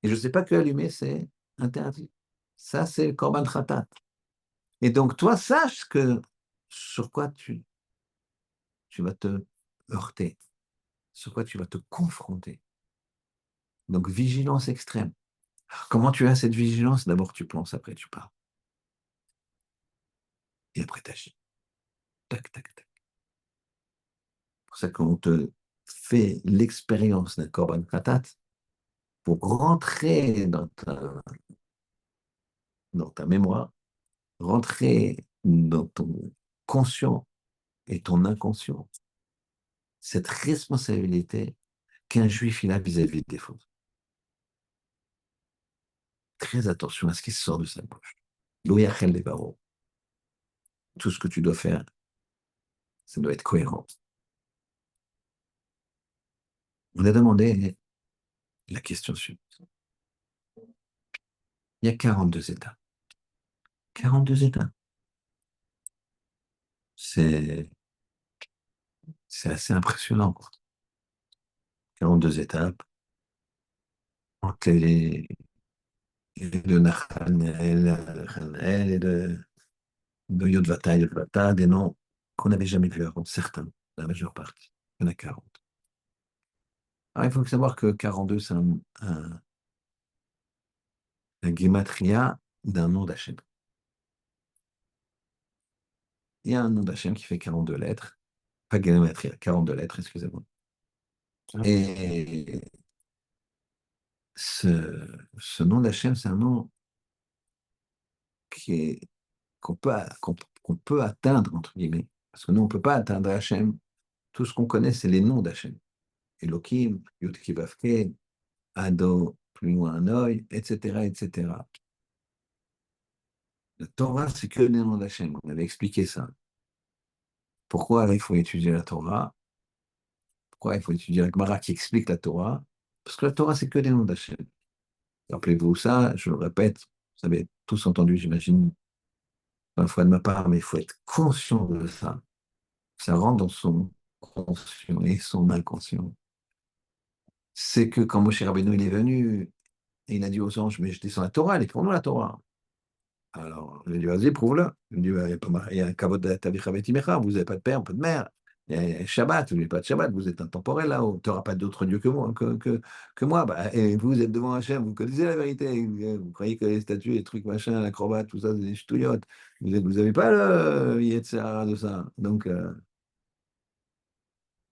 et je sais pas que allumer, c'est interdit. Ça, c'est le Korban Khatat. Et donc, toi, sache sur quoi tu vas te heurter, sur quoi tu vas te confronter. Donc, vigilance extrême. Comment tu as cette vigilance? D'abord, tu penses, après, tu parles. Et après, tu agis. Tac, tac, tac. C'est pour ça qu'on te fait l'expérience d'un Korban Khatat pour rentrer dans ta mémoire, rentrer dans ton conscient et ton inconscient, cette responsabilité qu'un juif il a vis-à-vis des fautes. Très attention à ce qui sort de sa bouche. L'oyachel des barreaux. Tout ce que tu dois faire, ça doit être cohérent. On a demandé la question suivante. Il y a 42 États. 42 États. C'est c'est assez impressionnant. 42 étapes entre de Nathanaël et de Yodvata, des noms qu'on n'avait jamais vus avant, certains, la majeure partie. Il y en a 40. Alors, il faut savoir que 42, c'est un gematria d'un nom d'Hachem. Il y a un nom d'Hachem qui fait 42 lettres. Pas gematria, 42 lettres, excusez-moi. Et ce nom d'Hachem, c'est un nom qui est, qu'on peut atteindre, entre guillemets. Parce que nous, on ne peut pas atteindre Hachem. Tout ce qu'on connaît, c'est les noms d'Hachem. Elohim, Yud Kivavke, Ado, plus loin Noï, etc., etc. La Torah, c'est que les noms d'Hachem. On avait expliqué ça. Pourquoi il faut étudier la Torah? Pourquoi il faut étudier la Gemara qui explique la Torah? Parce que la Torah, c'est que des noms d'Hachem. Rappelez-vous ça, je le répète, vous avez tous entendu, j'imagine, 20 fois de ma part, mais il faut être conscient de ça. Ça rentre dans son conscient et son inconscient. C'est que quand Moshe Rabbeinu il est venu Et il a dit aux anges, mais je descends la Torah, elle est pour nous la Torah. Alors, il a dit, vas-y, prouve-le. Il me dit, bah, il y a un kavod tavicha betimecha, vous n'avez pas de père, pas de mère. Il y a Shabbat, vous n'avez pas de Shabbat, vous êtes intemporel là-haut, tu n'auras pas d'autre Dieu que moi. Que moi. Bah, et vous êtes devant Hachem, vous connaissez la vérité. Vous croyez que les statues, les trucs, machin, l'acrobate, tout ça, c'est des ch'touillottes. Vous n'avez pas le Yetzirah de ça. Donc,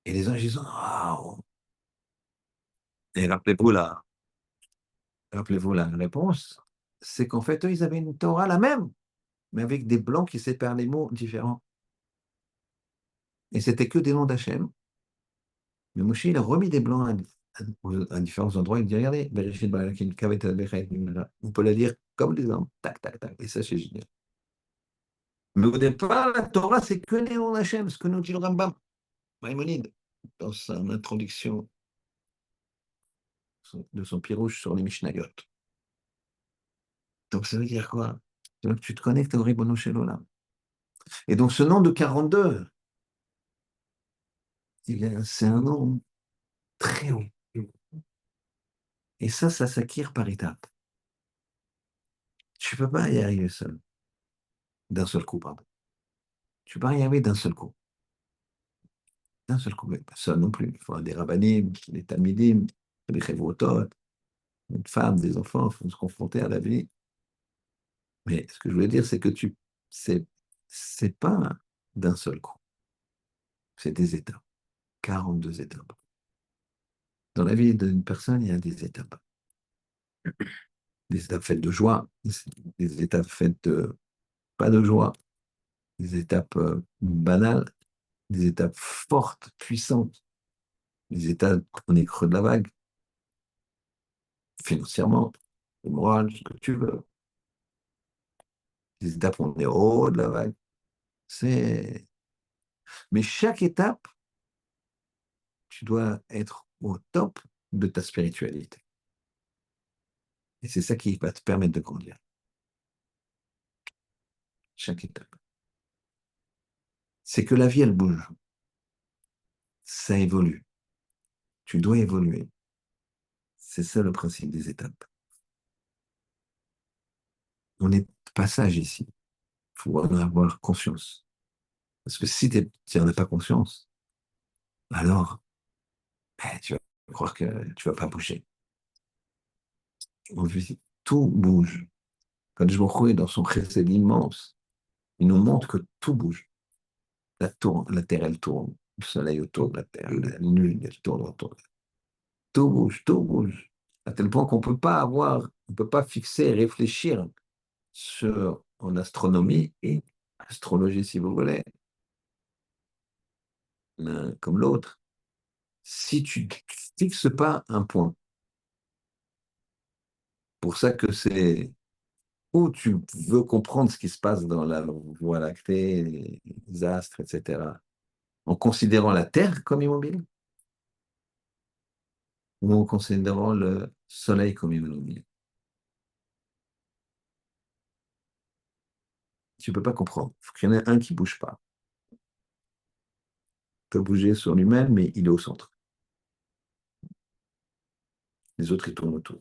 et les anges, ils ont, waouh! Et rappelez-vous la réponse, c'est qu'en fait, eux, ils avaient une Torah la même, mais avec des blancs qui séparent les mots différents. Et c'était que des noms d'Hachem. Mais Moshe, il a remis des blancs à différents endroits. Il dit, regardez, Bereshit bara Elokim kavet et Bechet, on peut la lire comme des hommes. Tac, tac, tac. Et ça, c'est génial. Mais au départ, la Torah, c'est que les noms d'Hachem, ce que nous dit le Rambam, Maïmonide, dans son introduction de son pirouche sur les Mishnayot. Donc ça veut dire quoi? Donc tu te connectes au Ribono Shel Olam. Et donc ce nom de 42, c'est un nom très haut. Et ça s'acquiert par étapes. Tu ne peux pas y arriver seul, d'un seul coup, pardon. Tu ne peux pas y arriver d'un seul coup. D'un seul coup, mais pas seul non plus. Il faut des rabbinim, des talmidim, des chevrotot, une femme, des enfants, il faut se confronter à la vie. Mais ce que je voulais dire, c'est que c'est pas d'un seul coup. C'est des étapes. 42 étapes. Dans la vie d'une personne, il y a des étapes. Des étapes faites de joie, des étapes faites de pas de joie, des étapes banales, des étapes fortes, puissantes, des étapes où on est creux de la vague, financièrement, moral, ce que tu veux, des étapes où on est au haut de la vague. C'est... Mais chaque étape, tu dois être au top de ta spiritualité. Et c'est ça qui va te permettre de grandir. Chaque étape. C'est que la vie, elle bouge. Ça évolue. Tu dois évoluer. C'est ça le principe des étapes. On est de passage ici. Il faut en avoir conscience. Parce que si tu n'en as pas conscience, alors tu vas croire que tu ne vas pas bouger. Tout bouge. Quand je me est dans son chesed immense, il nous montre que tout bouge. La terre, elle tourne. Le soleil autour de la terre. La lune, elle tourne autour. Tout bouge, tout bouge. À tel point qu'on ne peut pas fixer et réfléchir sur, en astronomie et astrologie, si vous voulez, l'un comme l'autre. Si tu ne fixes pas un point, pour ça que c'est où tu veux comprendre ce qui se passe dans la Voie lactée, les astres, etc., en considérant la Terre comme immobile ou en considérant le Soleil comme immobile. Tu ne peux pas comprendre. Il faut qu'il y en ait un qui ne bouge pas. Il peut bouger sur lui-même, mais il est au centre. Les autres, ils tournent autour.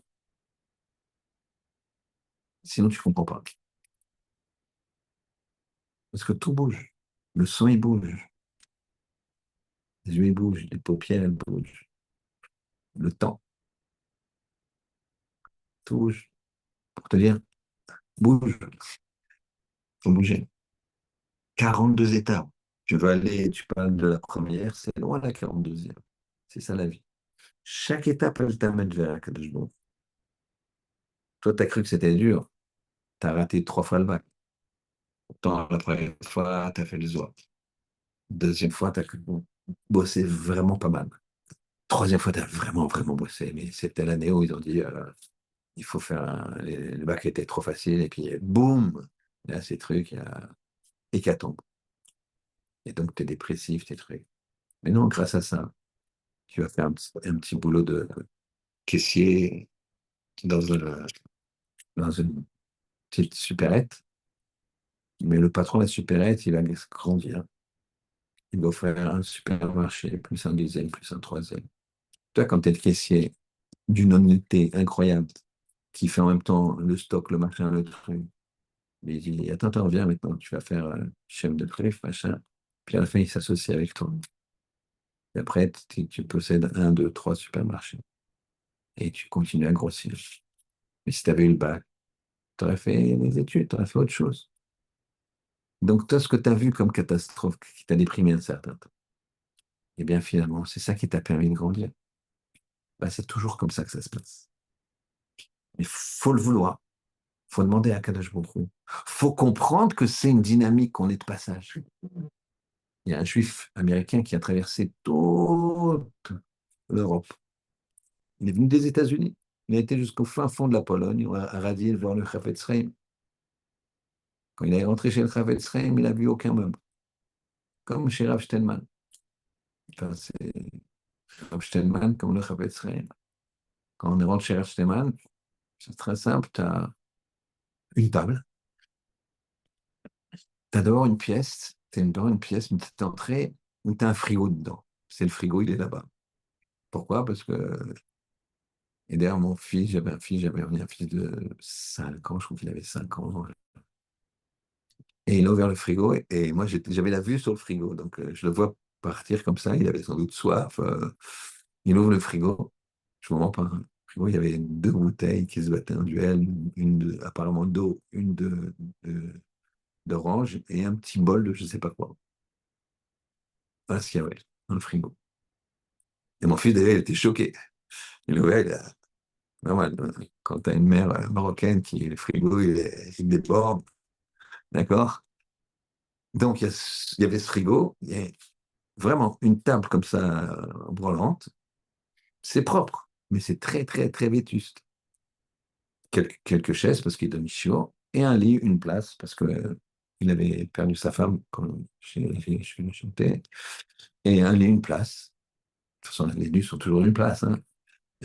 Sinon, tu ne comprends pas. Parce que tout bouge. Le sang, il bouge. Les yeux, ils bougent. Les paupières, elles bougent. Le temps, tout bouge. Pour te dire, bouge. Il faut bouger. 42 étapes. Tu veux aller, tu parles de la première, c'est loin la 42e. C'est ça la vie. Chaque étape, elle t'amène vers Akadosh Baruch. Toi, tu as cru que c'était dur. Tu as raté 3 fois le bac. Pourtant, la première fois, tu as fait le zoa. Deuxième fois, tu as bossé vraiment pas mal. Troisième fois, tu as vraiment, vraiment bossé. Mais c'était l'année où ils ont dit il faut faire le bac était trop facile. Et puis, boum, là, ces trucs, il y a hécatombe. Et donc, tu es dépressif, tes trucs. Mais non, grâce à ça, tu vas faire un petit boulot de caissier dans une petite supérette. Mais le patron de la supérette, il va grandir. Il va faire un supermarché, plus un deuxième, plus un troisième. Toi, quand tu es le caissier d'une honnêteté incroyable, qui fait en même temps le stock, le machin, le truc. Mais il dit, attends, attends, viens maintenant, tu vas faire chef de truc, machin. Puis à la fin, il s'associe avec toi. Et après, tu possèdes un, deux, trois supermarchés. Et tu continues à grossir. Mais si tu avais eu le bac, tu aurais fait des études, tu aurais fait autre chose. Donc, toi, ce que tu as vu comme catastrophe qui t'a déprimé un certain temps, eh bien, finalement, c'est ça qui t'a permis de grandir. Bah, c'est toujours comme ça que ça se passe. Il faut le vouloir. Il faut demander à Kadosh Baruch Hu. Faut comprendre que c'est une dynamique, qu'on est de passage. Il y a un juif américain qui a traversé toute l'Europe. Il est venu des États-Unis. Il a été jusqu'au fin fond de la Pologne, à Radiel, voir le Chafetz Chaim. Quand il est rentré chez le Chafetz Chaim, il n'a vu aucun meuble. Comme chez Rav Steinman. Enfin, c'est Rav Steinman comme le Chafetz Chaim. Quand on rentre chez Rav Steinman, c'est très simple. Tu as une table. Tu as d'abord une pièce. Tu as d'abord une pièce, une petite entrée où tu as un frigo dedans. C'est le frigo, il est là-bas. Pourquoi? Parce que et d'ailleurs, mon fils, j'avais un fils de 5 ans, je crois qu'il avait 5 ans. Et il a ouvert le frigo et moi, j'avais la vue sur le frigo. Donc, je le vois partir comme ça. Il avait sans doute soif. Il ouvre le frigo. Je ne me mens pas, hein. Le frigo, il y avait deux bouteilles qui se battaient en duel. Apparemment d'eau, d'orange et un petit bol de je ne sais pas quoi. Voilà ce qu'il y avait dans le frigo. Et mon fils, d'ailleurs, il était choqué. Il a ouvert, normal, quand tu as une mère marocaine qui, le frigo, il déborde. D'accord? Donc, il y avait ce frigo, il y a vraiment une table comme ça, brûlante. C'est propre, mais c'est très, très, très vétuste. Quelques chaises parce qu'il est chiot, et un lit, une place, parce que il avait perdu sa femme quand je chantais, et un lit, une place. De toute façon, les lits sont toujours une place, hein.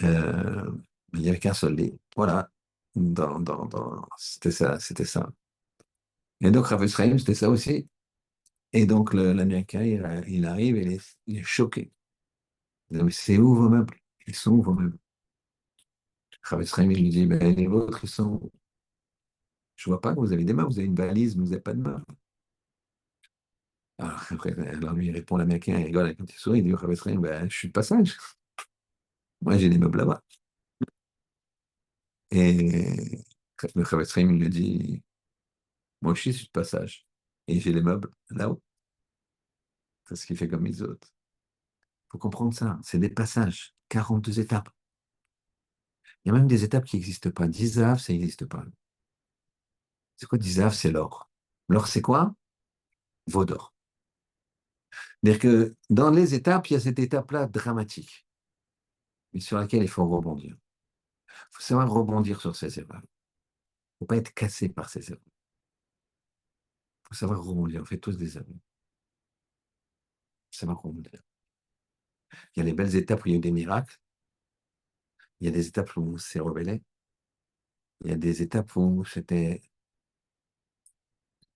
Euh, il n'y avait qu'un seul lit. Voilà. C'était ça, c'était ça. Et donc, Rav Israël, c'était ça aussi. Et donc, l'Américain, il arrive et il est choqué. Il dit, mais c'est où vos meubles? Ils sont où vos meubles? Rav Israël, il lui dit, ben, les vôtres, ils sont où? Je vois pas que vous avez des meubles, vous avez une valise, mais vous n'avez pas de meubles. Alors, après, alors lui, il répond, l'Américain, il rigole avec un petit sourire, il dit, Rav Israël, ben, je suis de passage. Moi, j'ai des meubles là-bas. Et le Rav Israël, il lui dit, moi aussi, je suis de passage. Et j'ai les meubles là-haut. C'est ce qu'il fait comme les autres. Il faut comprendre ça. C'est des passages. 42 étapes. Il y a même des étapes qui n'existent pas. Dizav, ça n'existe pas. C'est quoi Dizav? C'est l'or. L'or, c'est quoi? Vaut d'or. C'est-à-dire que dans les étapes, il y a cette étape-là dramatique, mais sur laquelle il faut rebondir. Il faut savoir rebondir sur ces erreurs. Il ne faut pas être cassé par ces erreurs. Il faut savoir rebondir. On fait tous des erreurs. Il faut savoir rebondir. Il y a les belles étapes où il y a eu des miracles. Il y a des étapes où on s'est rebellé. Il y a des étapes où c'était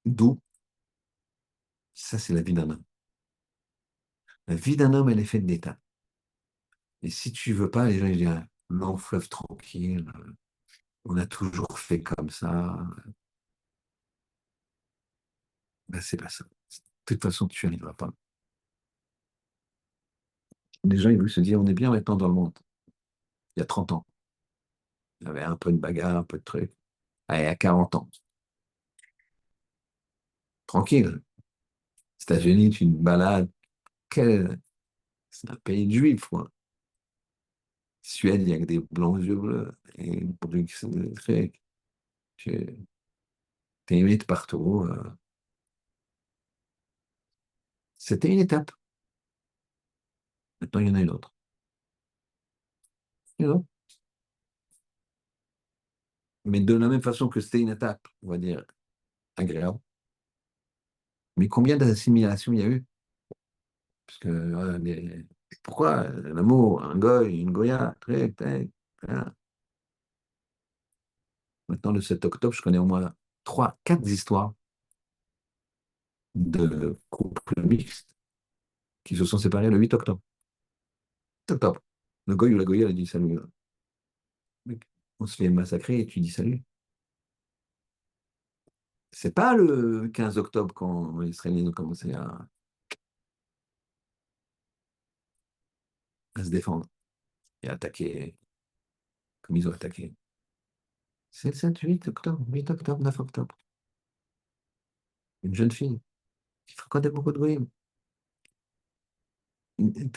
doux. Ça, c'est la vie d'un homme. La vie d'un homme, elle est faite d'étapes. Et si tu veux pas, les gens ils disent, long fleuve tranquille, on a toujours fait comme ça. Ben, c'est pas ça. De toute façon, tu n'y arriveras pas. Les gens, ils veulent se dire, on est bien maintenant dans le monde. Il y a 30 ans, il y avait un peu de bagarre, un peu de trucs. Allez, à 40 ans, tranquille. États-Unis, tu te balades. C'est un pays de juifs, quoi. Suède, il y a que des blancs aux yeux bleus. Et Bruxelles, tu t'es aimé de partout. C'était une étape. Maintenant, il y en a une autre. You know. Mais de la même façon que c'était une étape, on va dire, agréable. Mais combien d'assimilations il y a eu? Parce que, pourquoi l'amour, un goy, une goya, très, très, voilà. Maintenant, le 7 octobre, je connais au moins trois, quatre histoires de couples mixtes qui se sont séparés le 8 octobre. 8 octobre. Le goy ou la goya, elle a dit salut. on se fait massacrer et tu dis salut. C'est pas le 15 octobre quand les Israéliens ont commencé à se défendre et à attaquer comme ils ont attaqué. C'est le 7, 8 octobre, 8 octobre, 9 octobre. Une jeune fille qui fréquentait beaucoup de goyim. Elle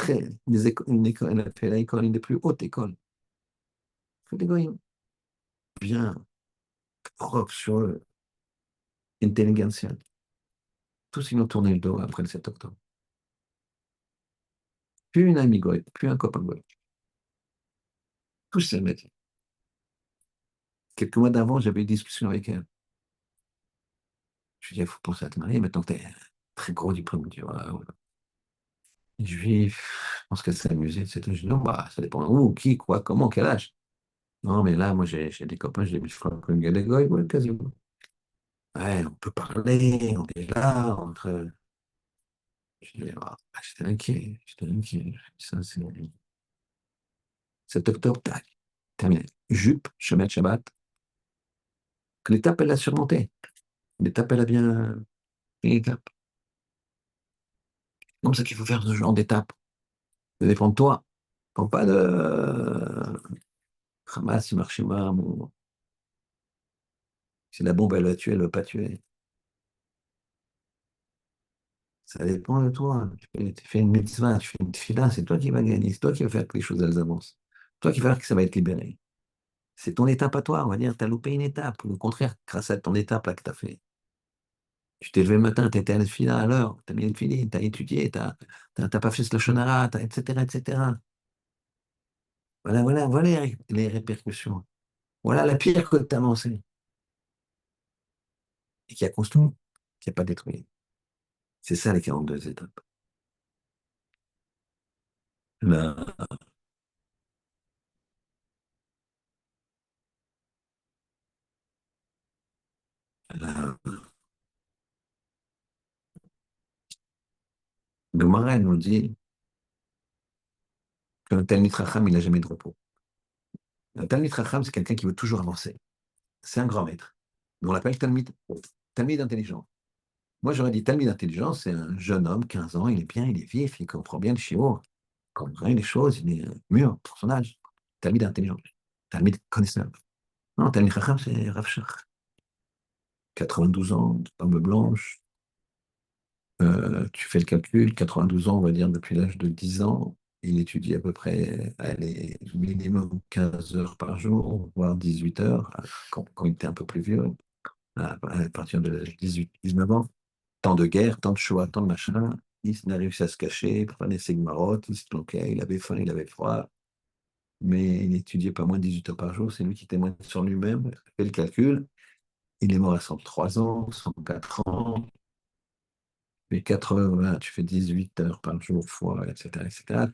a fait l'école, une des plus hautes écoles. Que des goyim. Bien, propre sur eux, intelligentsia. Tous ils ont tourné le dos après le 7 octobre. Plus une amie goy, plus un copain goy. Tous ces mecs. Quelques mois d'avant, j'avais une discussion avec elle. Je lui dis, il faut penser à te marier maintenant que tu as très gros diplôme. Tu vois, ouais. Juif, je pense qu'elle s'est amusée, etc. Je dis, non, bah, ça dépend où, qui, quoi, comment, quel âge. Non, mais là, moi, j'ai des copains, j'ai des frères comme Gadegoy, ouais, quasiment. Ouais, on peut parler, on est là, entre. Je dis, ah, j'étais inquiet, j'étais inquiet. Ça, c'est 7 octobre, tac, terminé. Jupe, chemin de Shabbat, que l'étape, elle a surmonté. L'étape, elle a bien. Une étape. Comme ça qu'il faut faire ce genre d'étape. Ça dépend de toi. Quand pas de Hamas, Hiroshima, bon, si la bombe, elle va tuer, elle ne va pas tuer. Ça dépend de toi. Tu fais une mitzvah, tu fais une tefila, c'est toi qui vas gagner, c'est toi qui vas faire que les choses elles avancent. Toi qui vas faire que ça va être libéré. C'est ton étape à toi, on va dire, tu as loupé une étape. Au contraire, grâce à ton étape là que tu as fait. Tu t'es levé le matin, tu étais à la tefila à l'heure, tu as bien fini, tu as étudié, t'as pas fait ce shonara, etc., etc. Voilà les répercussions. Voilà la pierre que tu as avancée et qui a construit, qui n'a pas détruit. C'est ça les 42 étapes. La, la Gemara, elle nous dit qu'un Talmid Chacham, il n'a jamais de repos. Un Talmid Chacham, c'est quelqu'un qui veut toujours avancer. C'est un grand maître. On l'appelle Talmid intelligent. Moi, j'aurais dit Talmid intelligent, c'est un jeune homme, 15 ans, il est bien, il est vif, il comprend bien le shiur, il comprend bien les choses, il est mûr pour son âge. Talmid intelligent. Talmid connaisseur. Non, Talmid Chacham, c'est Rav Shach. 92 ans, barbe blanche, tu fais le calcul, 92 ans, on va dire, depuis l'âge de 10 ans, il étudie à peu près, allez, minimum 15 heures par jour, voire 18 heures, quand il était un peu plus vieux, à partir de 18, 19 ans. Tant de guerre, tant de choix, tant de machin. Il n'a réussi à se cacher, il prenait ses marottes, il se planquait, il avait faim, il avait froid, mais il étudiait pas moins de 18 heures par jour, c'est lui qui témoigne sur lui-même, fait le calcul, il est mort à 103 ans, 104 ans, mais 80, tu fais 18 heures par jour, fois, etc., etc.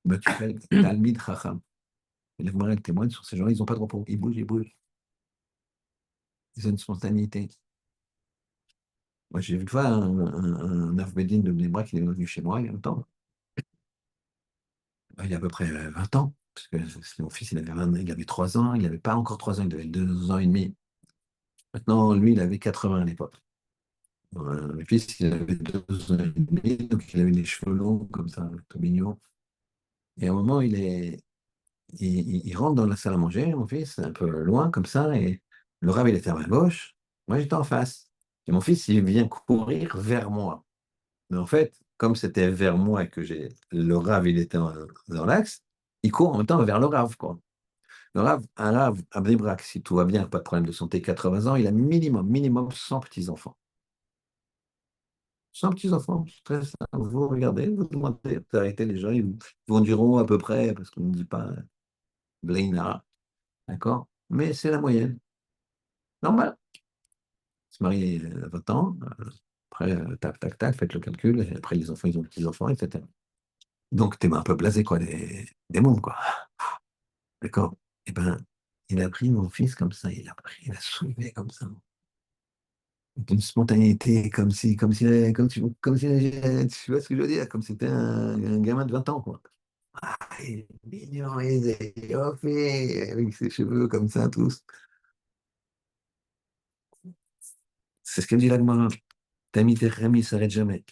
Ben, tu fais Talmid Chacham. Et la Gemara, elle témoigne sur ces gens, ils n'ont pas de repos. Ils bougent, ils bougent. Ils ont une spontanéité. Moi, j'ai vu une fois un Afbedine de Bnei Brak qui est venu chez moi il y a longtemps. Il y a à peu près 20 ans. Parce que mon fils, il avait 3 ans. Il n'avait pas encore 3 ans, il avait 2 ans et demi. Maintenant, lui, il avait 80 à l'époque. Le fils, il avait 2 ans et demi, donc il avait les cheveux longs, comme ça, tout mignon. Et à un moment, il rentre dans la salle à manger, mon fils, un peu loin, comme ça, et le rave, il était à ma gauche. Moi, j'étais en face. Et mon fils, il vient courir vers moi. Mais en fait, comme c'était vers moi et que j'ai le rave, il était dans l'axe, il court en même temps vers le rave, quoi. Le rave, un rave à Bnei-Brak, si tout va bien, pas de problème de santé, 80 ans, il a minimum 100 petits-enfants. 100 petits-enfants, c'est très simple. Vous regardez, vous demandez, vous arrêtez les gens, ils vous diront à peu près, parce qu'on ne dit pas Blaina, d'accord? Mais c'est la moyenne. Normal. Se marier à 20 ans, après, tac, tac, tac, faites le calcul, et après les enfants, ils ont des petits-enfants, etc. Donc, t'es un peu blasé, quoi, des mômes, quoi. D'accord? Eh ben, il a pris mon fils comme ça, il a soulevé comme ça. D'une spontanéité, comme si, tu vois ce que je veux dire, comme si c'était un gamin de 20 ans, quoi. Ah, il est mignon, il est fait, avec ses cheveux comme ça, tous. C'est ce que dit l'Agmara. Tamid Rami ne s'arrête jamais.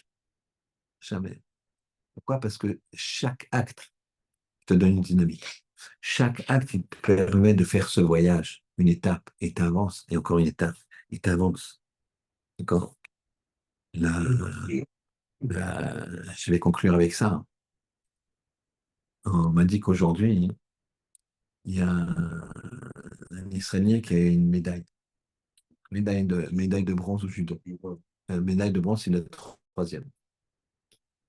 Jamais. Pourquoi? Parce que chaque acte te donne une dynamique. Chaque acte il te permet de faire ce voyage, une étape, et tu avances, et encore une étape, et tu avances. D'accord? Là, je vais conclure avec ça. On m'a dit qu'aujourd'hui, il y a un Israélien qui a une médaille de bronze au judo. Médaille de bronze, c'est le troisième.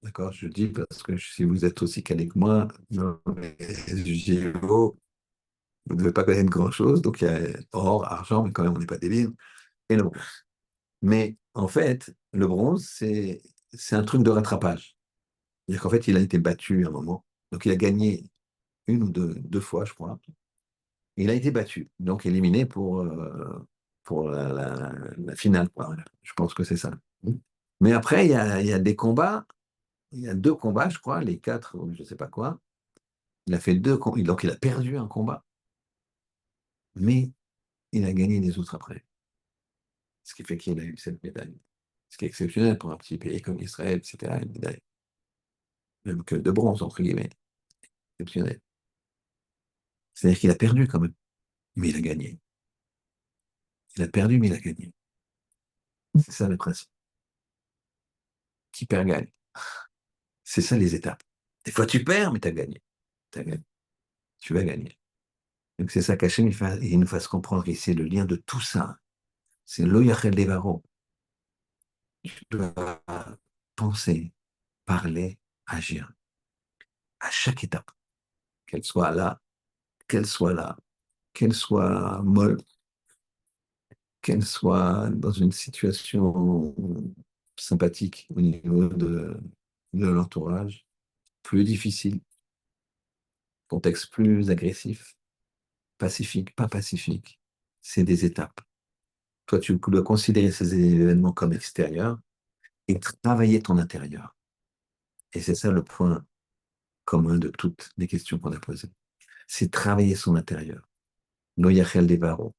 D'accord? Je dis parce que si vous êtes aussi calé que moi, dans les JO, vous ne devez pas connaître grand-chose. Donc, il y a or, argent, mais quand même, on n'est pas débile. Et le bronze. Mais en fait, le bronze, c'est un truc de rattrapage. C'est-à-dire qu'en fait, il a été battu à un moment. Donc, il a gagné une ou deux fois, je crois. Il a été battu, donc éliminé pour la finale, quoi. Voilà. Je pense que c'est ça. Mais après, il y a des combats. Il y a deux combats, je crois, les quatre, ou je ne sais pas quoi. Il a fait deux combats, donc il a perdu un combat, mais il a gagné les autres après. Ce qui fait qu'il a eu cette médaille. Ce qui est exceptionnel pour un petit pays comme Israël, etc. Une médaille, même que de bronze, entre guillemets. Exceptionnel. C'est-à-dire qu'il a perdu quand même, mais il a gagné. Il a perdu, mais il a gagné. C'est ça le principe. Qui perd gagne. C'est ça les étapes. Des fois tu perds, mais tu as gagné. T'as gagné. Tu vas gagner. Donc c'est ça qu'Hachem il nous fasse comprendre ici le lien de tout ça. C'est l'Oyachel Devaro. Tu dois penser, parler, agir à chaque étape, qu'elle soit là, qu'elle soit là, qu'elle soit molle, qu'elle soit dans une situation sympathique au niveau de l'entourage, plus difficile, contexte plus agressif, pacifique, pas pacifique. C'est des étapes. Toi, tu dois considérer ces événements comme extérieurs et travailler ton intérieur. Et c'est ça le point commun de toutes les questions qu'on a posées. C'est travailler son intérieur. Noyachel Devaro.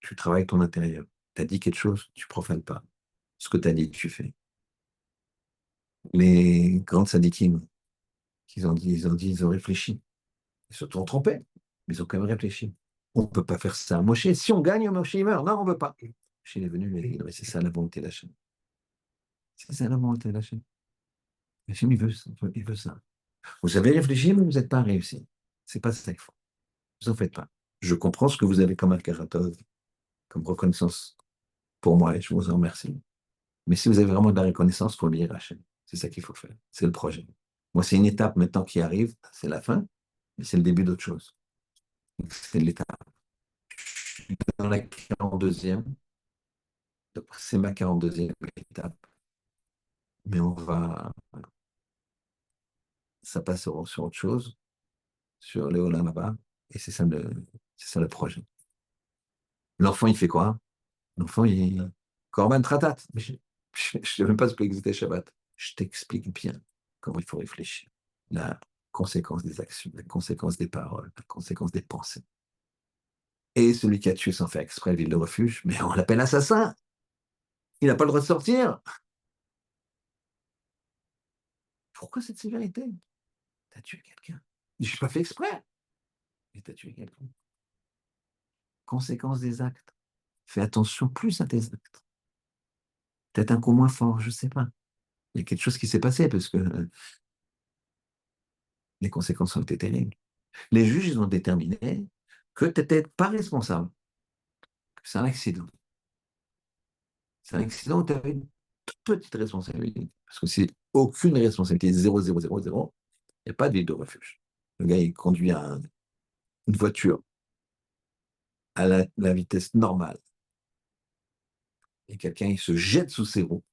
Tu travailles ton intérieur. Tu as dit quelque chose, tu profanes pas. Ce que tu as dit, tu fais. Les grandes sadikim, ils ont réfléchi. Ils se sont trompés, mais ils ont quand même réfléchi. On ne peut pas faire ça. Moshe, si on gagne, Moshe il meurt. Non, on ne veut pas. Moshe est venu, il a dit, non, mais c'est ça la volonté d'Hachem. C'est ça la volonté d'Hachem. Hachem, il veut ça. Vous avez réfléchi, mais vous n'êtes pas réussi. C'est pas ça qu'il faut. Vous en faites pas. Je comprends ce que vous avez comme Akaratov, comme reconnaissance pour moi, et je vous en remercie. Mais si vous avez vraiment de la reconnaissance, il faut le dire à Hachem. C'est ça qu'il faut faire. C'est le projet. Moi, c'est une étape maintenant qui arrive. C'est la fin, mais c'est le début d'autre chose. C'est l'étape. Je suis dans la 42e. Donc, c'est ma 42e étape. Mais ça passe sur autre chose, sur les Olam là-bas. Et c'est ça le projet. L'enfant, il fait quoi? L'enfant, il. Corban Tratat. Mais je ne sais même pas ce que existait Shabbat. Je t'explique bien comment il faut réfléchir. La conséquence des actions, la conséquence des paroles, la conséquence des pensées. Et celui qui a tué sans faire exprès, ville de refuge, mais on l'appelle assassin. Il n'a pas le droit de sortir. Pourquoi cette sévérité? Tu as tué quelqu'un. Je n'ai pas fait exprès, mais tu as tué quelqu'un. Conséquence des actes. Fais attention plus à tes actes. Peut-être un coup moins fort, je ne sais pas. Il y a quelque chose qui s'est passé parce que les conséquences ont été terribles. Les juges, ils ont déterminé que tu n'étais pas responsable, que c'est un accident. C'est un accident où tu avais une toute petite responsabilité. Parce que c'est aucune responsabilité, 0,000, il n'y a pas de ville de refuge. Le gars, il conduit une voiture à la vitesse normale et quelqu'un, il se jette sous ses roues.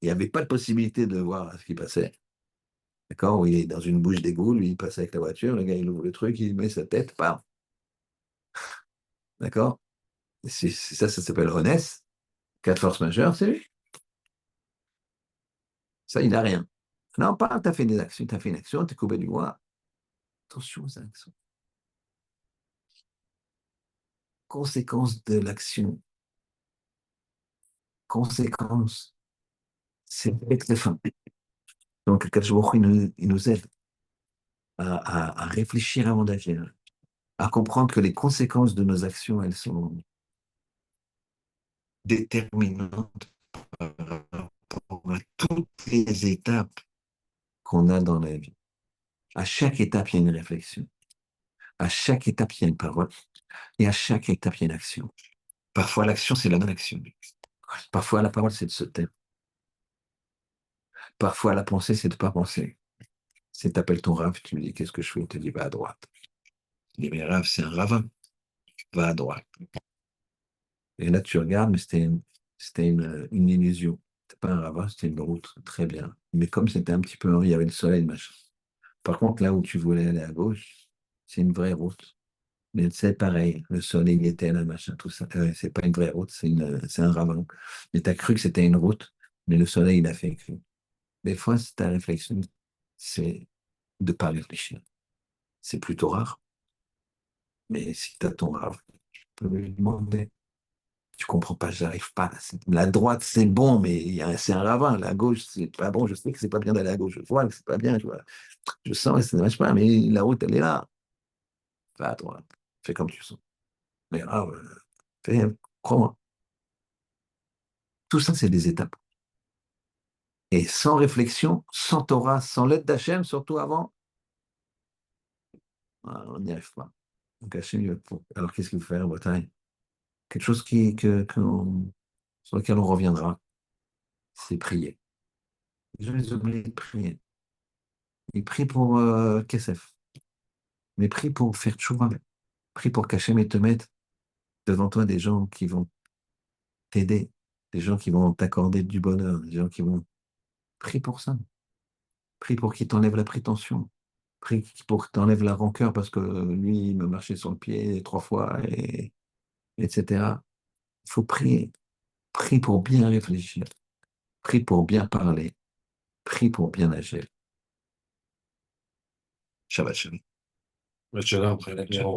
Il n'y avait pas de possibilité de voir ce qui passait. D'accord? Où il est dans une bouche d'égout, lui, il passe avec la voiture, le gars, il ouvre le truc, il met sa tête, pam. D'accord? Ça s'appelle Honest. Cas de force majeure, c'est lui. Ça, il n'a rien. Non, pas tu as fait des actions, tu as fait une action, tu es coupé du bois. Attention aux actions. Conséquence de l'action. Conséquence, c'est avec les fins. Donc, Akadosh Baruch Hu, il nous aide à réfléchir avant d'agir, à comprendre que les conséquences de nos actions, elles sont déterminantes par rapport à toutes les étapes qu'on a dans la vie. À chaque étape, il y a une réflexion. À chaque étape, il y a une parole. Et à chaque étape, il y a une action. Parfois, l'action, c'est la non-action. Parfois, la parole, c'est de se taire. Parfois, la pensée, c'est de ne pas penser. C'est t'appelles ton rave, tu lui dis qu'est-ce que je fais, il te dit va à droite. Il dit mais rave, c'est un ravin, va à droite. Et là, tu regardes, mais c'était une illusion. C'était pas un ravin, c'était une route. Très bien. Mais comme c'était un petit peu, il y avait le soleil, machin. Par contre, là où tu voulais aller à gauche, c'est une vraie route. Mais c'est pareil, le soleil il était là, machin, tout ça. C'est pas une vraie route, c'est un ravin. Mais tu as cru que c'était une route, mais le soleil, il a fait que. Des fois, ta réflexion, c'est de pas réfléchir. C'est plutôt rare. Mais si tu as ton rave, tu peux lui demander. Tu comprends pas, j'arrive pas. La droite, c'est bon, mais c'est un ravin. La gauche, c'est pas bon. Je sais que c'est pas bien d'aller à gauche. Je vois que c'est pas bien. Je sens que ça ne marche pas, mais la route, elle est là. Va à droite. Fais comme tu sens. Mais fais, crois-moi. Tout ça, c'est des étapes. Et sans réflexion, sans Torah, sans l'aide d'Hachem, surtout avant, on n'y arrive pas. Donc Hachem, alors qu'est-ce qu'il faut faire en Bretagne? Quelque chose sur lequel on reviendra, c'est prier. Les gens, ils oublient de prier. Ils prient pour Kesef, mais prie pour faire tchouva. Prie pour qu'Hachem te mette devant toi des gens qui vont t'aider, des gens qui vont t'accorder du bonheur, des gens qui vont. Prie pour ça. Prie pour qu'il t'enlève la prétention. Prie pour qu'il t'enlève la rancœur parce que lui, il me marchait sur le pied 3 fois, etc. Il faut prier. Prie pour bien réfléchir. Prie pour bien parler. Prie pour bien agir. Shabbat shalom. Ouais, tu là, après la guerre,